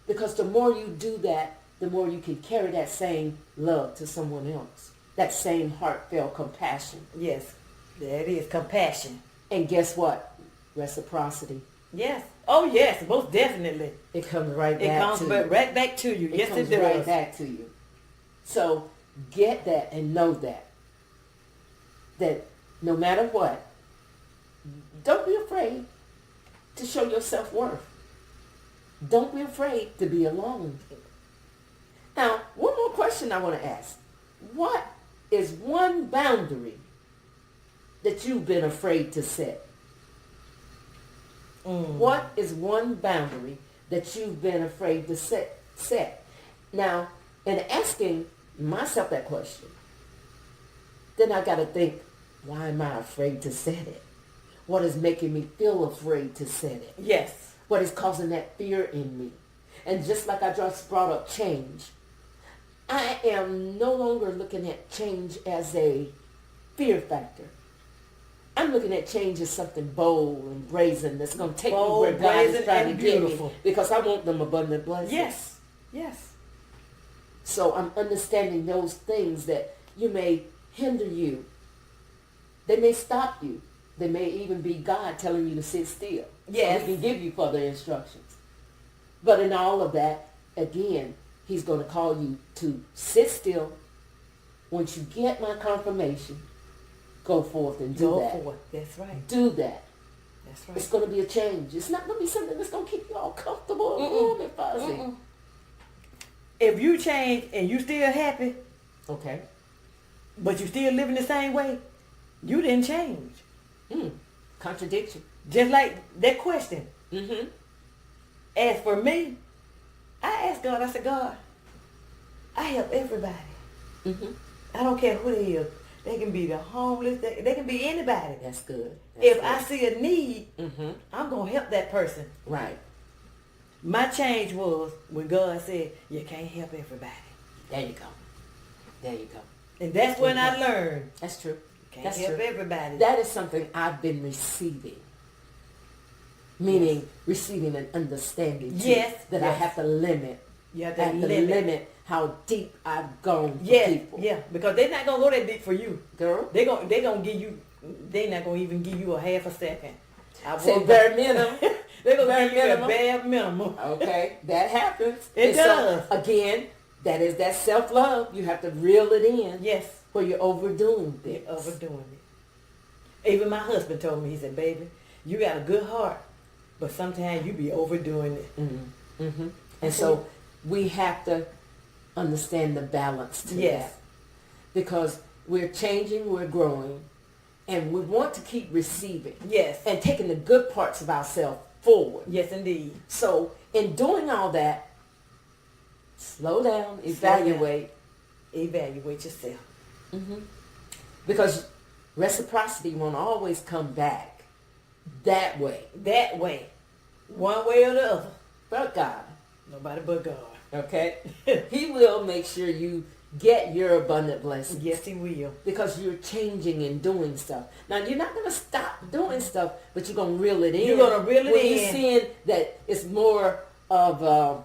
Because the more you do that, the more you can carry that same love to someone else. That same heartfelt compassion. Yes. There it is. Compassion. And guess what? Reciprocity. Yes. Oh, yes. Most definitely. It comes right It back comes to you. right back to you. It Yes, comes it does. right back to you. So get that and know that. That no matter what, don't be afraid to show your self-worth. Don't be afraid to be alone. Now, one more question I want to ask. What is one boundary that you've been afraid to set? What is one boundary that you've been afraid to set? Now, in asking myself that question, then I got to think, why am I afraid to set it? What is making me feel afraid to set it? Yes. What is causing that fear in me? And just like I just brought up change, I am no longer looking at change as a fear factor. I'm looking at change as something bold and brazen that's going to take Bold, me where God is brazen, trying to and get me. beautiful. Because I want them abundant blessings. Yes. Yes. So I'm understanding those things that you may hinder you. They may stop you. They may even be God telling you to sit still. Yes. So he can give you further instructions. But in all of that, again, he's going to call you to sit still. Once you get my confirmation, go forth and do that. Go for it. That's right. Do that. That's right. It's going to be a change. It's not going to be something that's going to keep you all comfortable and warm and fuzzy. If you change and you still happy, Okay. but you still living the same way, you didn't change. Contradiction. Just like that question. Mm-hmm. As for me, I asked God, I said, God, I help everybody. Mm-hmm. I don't care who they is. They can be the homeless. They can be anybody. That's good. That's If good. I see a need, Mm-hmm. I'm going to help that person. Right. My change was when God said, you can't help everybody. There you go. There you go. And that's when I learned, That's true. you can't That's help true. everybody. That is something I've been receiving. Meaning receiving an understanding too, Yes, that I yes. have to limit. You have I to have to limit how deep I've gone for Yes, people. yeah, because they're not gonna go that deep for you. Girl. They gonna give you. They're not gonna even give you a half a second. I Say won't- bare minimum. They're gonna bare give you minimum. a bare minimum. Okay, that happens. It And does. So, again, that is that self-love. You have to reel it in. Yes, Where you're overdoing you're things. overdoing it. Even my husband told me, he said, "Baby, you got a good heart, but sometimes you be overdoing it." Mm-hmm. Mm-hmm. And so we have to understand the balance to Yes. that. Because we're changing, we're growing, and we want to keep receiving Yes, and taking the good parts of ourselves forward. yes, indeed. So in doing all that, slow down, evaluate, Evaluate yourself. because reciprocity won't always come back that way. That way, one way or the other. But God, Nobody but God. okay? He will make sure you get your abundant blessings. Yes, He will. Because you're changing and doing stuff. Now, you're not going to stop doing stuff, but you're going to reel it in. You're gonna reel it when in. you're seeing that it's more of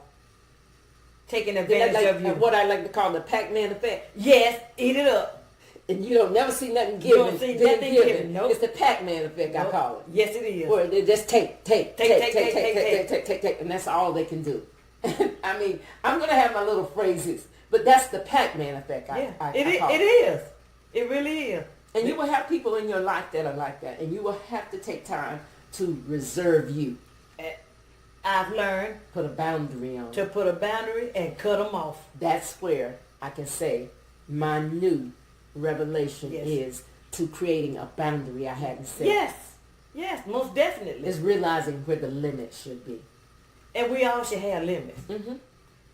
Taking advantage of you. what I like to call the Pac-Man effect. Yes, eat it up. And you don't never see nothing You don't given. see being nothing given, nope. It's the Pac-Man effect, I Nope. call it. Yes, it is. Where they just take, Take, take. and that's all they can do. I mean, I'm going to have my little phrases, but that's the Pac-Man effect. Yeah, I it call is. It really is. And you will have people in your life that are like that, and you will have to take time to reserve you. I've learned Put a boundary on to it. put a boundary and cut them off. That's where I can say my new revelation Yes. is to creating a boundary I hadn't set. Yes. Yes, most definitely. It's realizing where the limit should be. And we all should have limits. Mm-hmm.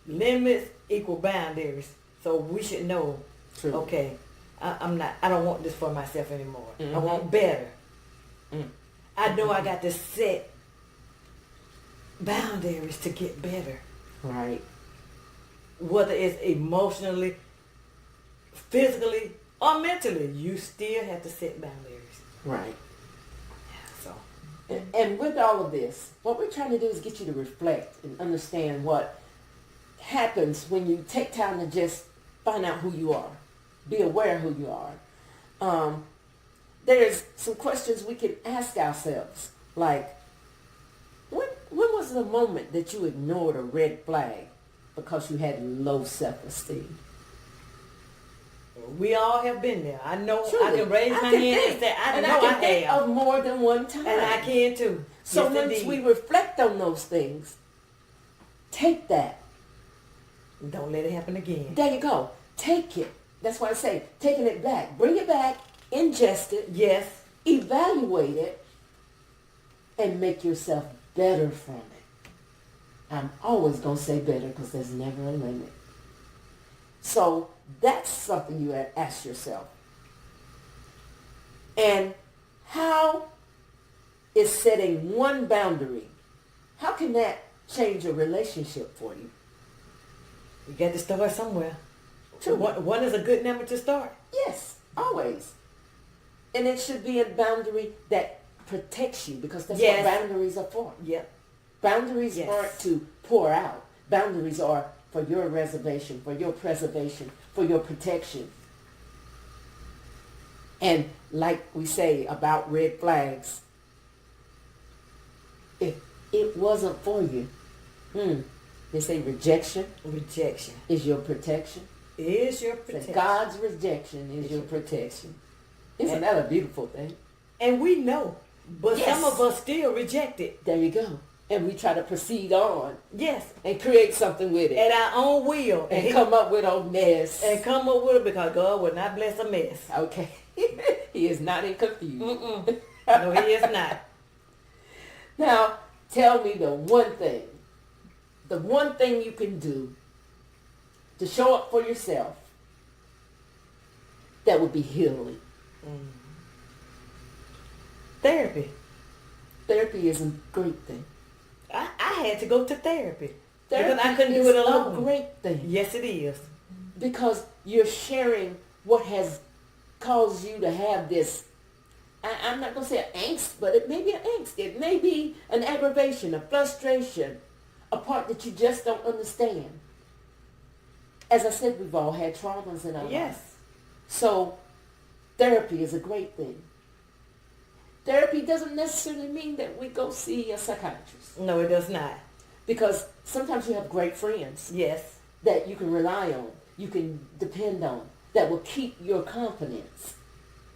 Limits equal boundaries. So we should know, True. okay, I don't want this for myself anymore. Mm-hmm. I want better. Mm. I know I got to set boundaries to get better. Right. Whether it's emotionally, physically, or mentally, you still have to set boundaries. Right. So, And with all of this, what we're trying to do is get you to reflect and understand what happens when you take time to just find out who you are, be aware of who you are. There's some questions we can ask ourselves, like, when was the moment that you ignored a red flag because you had low self-esteem? we all have been there. I know. Truly. I can raise my can hand think, and say, I and know I can think have. of more than one time. And I can too. So Yes, once indeed. we reflect on those things, take that. Don't let it happen again. There you go. Take it. That's why I say taking it back. Bring it back, ingest it, Yes. evaluate it, and make yourself better from it. I'm always going to say better because there's never a limit. So that's something you ask yourself. And how is setting one boundary, how can that change a relationship for you? You got to start somewhere. True. One is a good number to start. Yes, always. And it should be a boundary that protects you because that's Yes. what boundaries are for. Yep. Boundaries Yes. aren't to pour out. Boundaries are for your reservation, for your preservation, for your protection. And like we say about red flags, if it wasn't for you, they say rejection Rejection is your protection. is your So protection. God's rejection is your protection. Isn't that a beautiful thing? And we know. But Yes. some of us still reject it. There you go. And we try to proceed on Yes. and create something with it At our own will. and come up with a mess. And come up with it because God will not bless a mess. Okay. He is not in confusion. Mm-mm. No, he is not. Now, tell me the one thing you can do to show up for yourself that would be healing. Therapy. Therapy is a great thing. I had to go to therapy. Therapy because I couldn't is do it alone. a great thing. Yes, it is. Because you're sharing what has caused you to have this, I'm not going to say angst, but it may be an angst. It may be an aggravation, a frustration, a part that you just don't understand. As I said, we've all had traumas in our Yes. life. So therapy is a great thing. Therapy doesn't necessarily mean that we go see a psychiatrist. No, it does not. Because sometimes you have great friends Yes. that you can rely on, you can depend on, that will keep your confidence.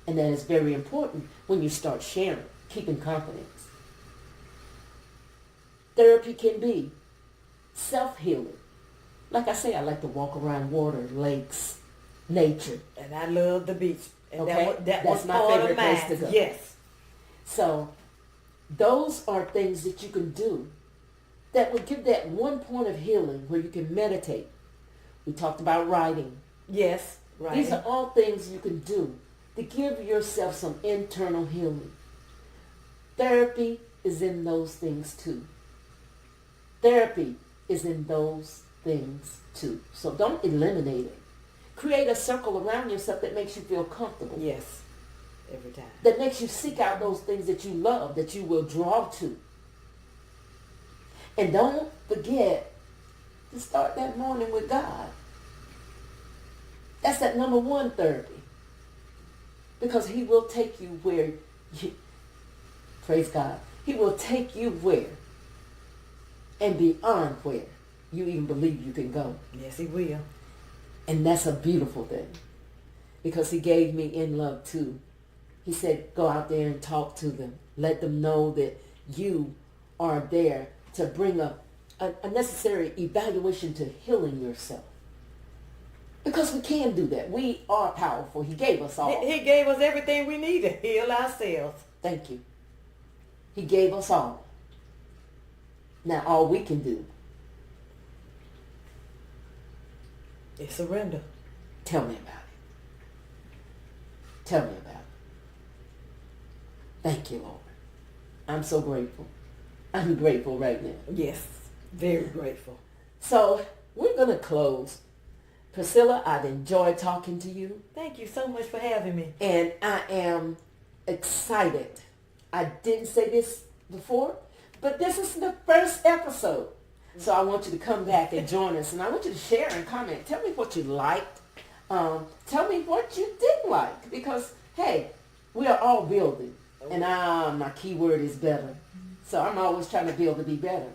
And that is very important when you start sharing, keeping confidence. Therapy can be self-healing. Like I say, I like to walk around water, lakes, nature. And I love the beach. And Okay. that That's was my part favorite of mine. place to go. Yes. So those are things that you can do that will give that one point of healing where you can meditate. We talked about writing. Yes. Right. These are all things you can do to give yourself some internal healing. Therapy is in those things too. Therapy is in those things too. So don't eliminate it. Create a circle around yourself that makes you feel comfortable. Yes. Every time. That makes you seek out those things that you love, that you will draw to. And don't forget to start that morning with God. That's that number one therapy. Because he will take you where you, praise God, he will take you where and beyond where you even believe you can go. Yes, he will. And that's a beautiful thing. Because he gave me in love too. He said, go out there and talk to them. Let them know that you are there to bring a necessary evaluation to healing yourself. Because we can do that. We are powerful. He gave us all. He gave us everything we need to heal ourselves. Thank you. He gave us all. Now all we can do, It's surrender. tell me about it. Tell me about it. Thank you, Lord. I'm so grateful. I'm grateful right now. Yes, very grateful. So we're going to close. Priscilla, I've enjoyed talking to you. Thank you so much for having me. And I am excited. I didn't say this before, but this is the first episode. So I want you to come back and join us. And I want you to share and comment. Tell me what you liked. Tell me what you didn't like. Because, hey, we are all building. And my key word is better. So I'm always trying to build to be better.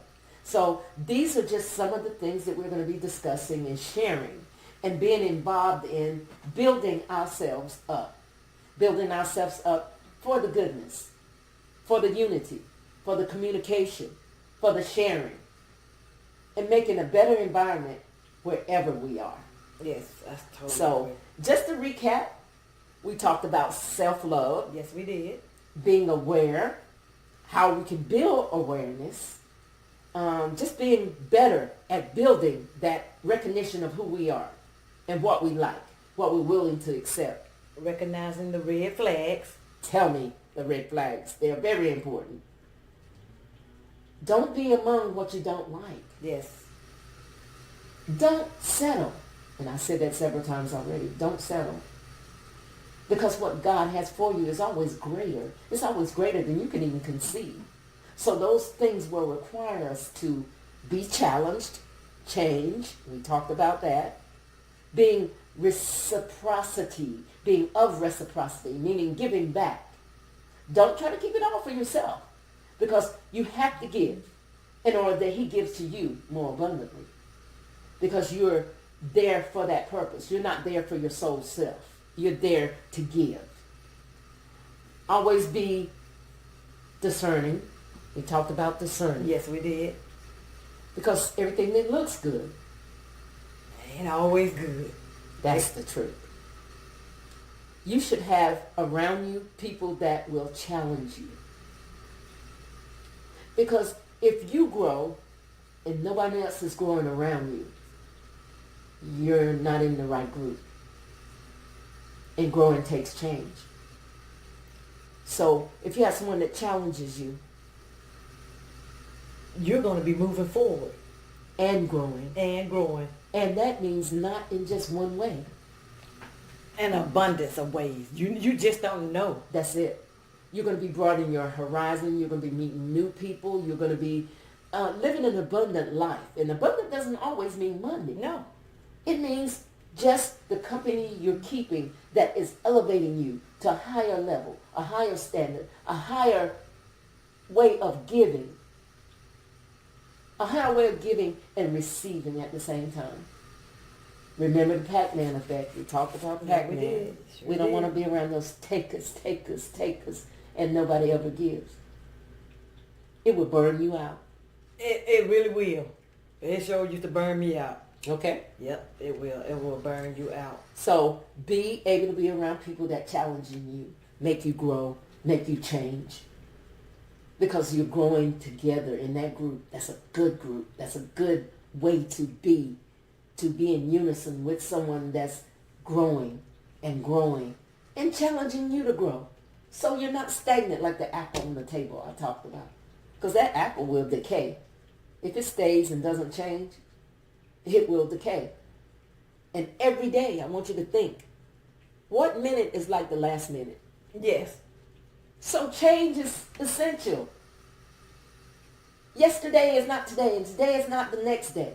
So these are just some of the things that we're going to be discussing and sharing and being involved in building ourselves up. Building ourselves up for the goodness, for the unity, for the communication, for the sharing, and making a better environment wherever we are. Yes, that's totally So right. just to recap, we talked about self-love, Yes, we did. being aware, how we can build awareness, just being better at building that recognition of who we are and what we like, what we're willing to accept. Recognizing the red flags. Tell me the red flags. They are very important. Don't be among what you don't like. Yes. Don't settle. And I said that several times already. Don't settle. Because what God has for you is always greater. It's always greater than you can even conceive. So those things will require us to be challenged, change. We talked about that. Being reciprocity, being of reciprocity, meaning giving back. Don't try to keep it all for yourself, because you have to give in order that he gives to you more abundantly, because you're there for that purpose. You're not there for your soul self. You're there to give. Always be discerning. We talked about discerning. Yes, we did. Because everything that looks good, Ain't always good. that's the truth. You should have around you people that will challenge you. Because if you grow and nobody else is growing around you, you're not in the right group. And growing takes change. So if you have someone that challenges you You're going to be moving forward and growing, and growing. and that means not in just one way. An abundance of ways. You just don't know. That's it. You're going to be broadening your horizon. You're going to be meeting new people. You're going to be living an abundant life. And abundant doesn't always mean money. No. It means just the company you're keeping that is elevating you to a higher level, a higher standard, a higher way of giving. A higher way of giving and receiving at the same time. Remember the Pac-Man effect. We talked about Yeah, Pac-Man. we did. Sure We don't did. want to be around those takers, and nobody ever gives. It will burn you out. It really will. It sure used to burn me out. Okay? Yep, it will. It will burn you out. So be able to be around people that challenge you, make you grow, make you change. Because you're growing together in that group. That's a good group. That's a good way to be in unison with someone that's growing and challenging you to grow. So you're not stagnant like the apple on the table I talked about. Because that apple will decay. If it stays and doesn't change, it will decay. And every day I want you to think, what minute is like the last minute? Yes. So change is essential. Yesterday is not today, and today is not the next day.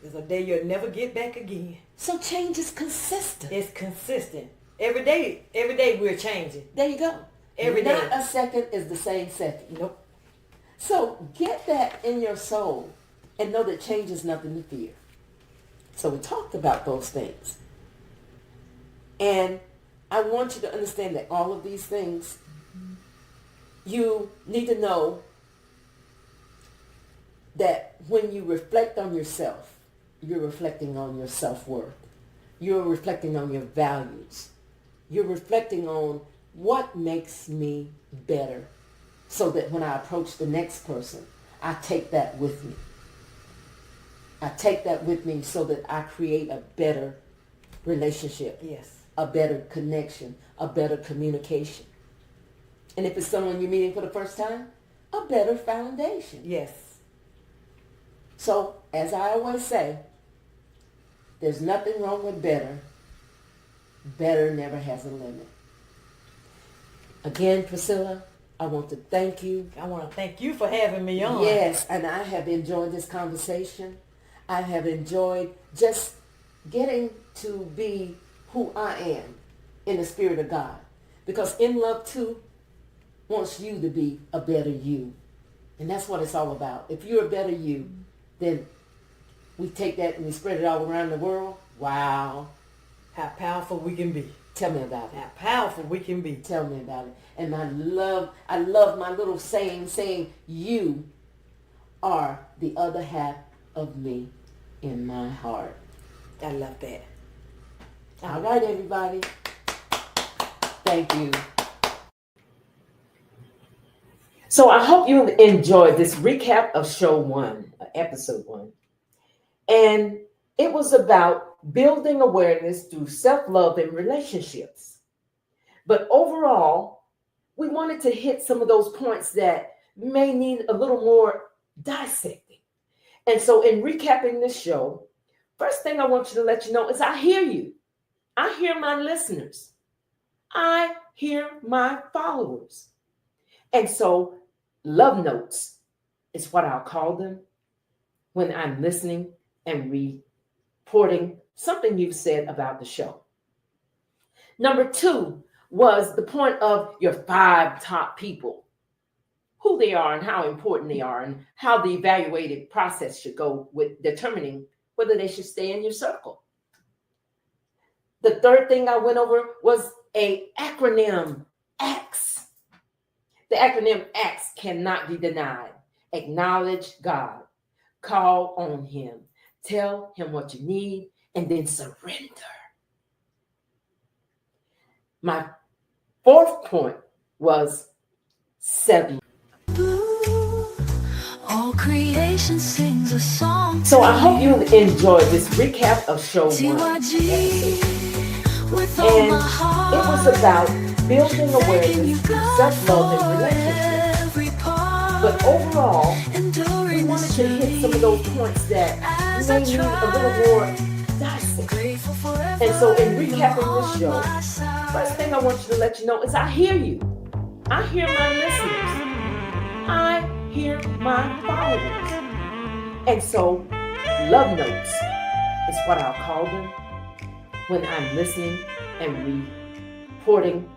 It's a day you'll never get back again. So change is consistent. It's consistent. Every day we're changing. There you go. Every day. Not a second is the same second. Nope. So get that in your soul and know that change is nothing to fear. So we talked about those things. And I want you to understand that all of these things, you need to know that when you reflect on yourself, you're reflecting on your self-worth. You're reflecting on your values. You're reflecting on what makes me better. so that when I approach the next person, I take that with me. I take that with me so that I create a better relationship, Yes. a better connection, a better communication. And if it's someone you're meeting for the first time, a better foundation. Yes. So, as I always say, there's nothing wrong with better. Better never has a limit. Again, Priscilla, I want to thank you. I want to thank you for having me on. Yes, and I have enjoyed this conversation. I have enjoyed just getting to be who I am in the Spirit of God. Because In Love Too wants you to be a better you. And that's what it's all about. If you're a better you, then we take that and we spread it all around the world. Wow. How powerful we can be. Tell me about it. How powerful we can be. Tell me about it. And I love my little saying, you are the other half of me in my heart. I love that. All right, everybody. Thank you. So I hope you enjoyed this recap of show 1, episode 1. And it was about building awareness through self-love in relationships. But overall, we wanted to hit some of those points that may need a little more dissecting. And so in recapping this show, first thing I want you to let you know is I hear you. I hear my listeners. I hear my followers. And so love notes is what I'll call them when I'm listening and reporting something you've said about the show. Number 2 was the point of your 5 top people, who they are and how important they are and how the evaluated process should go with determining whether they should stay in your circle. The third thing I went over was an acronym, ACTS. The acronym ACTS cannot be denied. Acknowledge God. Call on Him. Tell Him what you need and then surrender. My 4th point was 7. All creation sings a song. So I hope you enjoyed this recap of show 1. With all And my heart, it was about building awareness through self-love and relationships. every part, But overall, we enduring wanted to hit some of those points that may need a little more dissect. grateful for And so in recapping everyone this show, on my side. first thing I want you to let you know is I hear you. I hear my listeners. I hear my followers. And so love notes is what I'll call them when I'm listening and reporting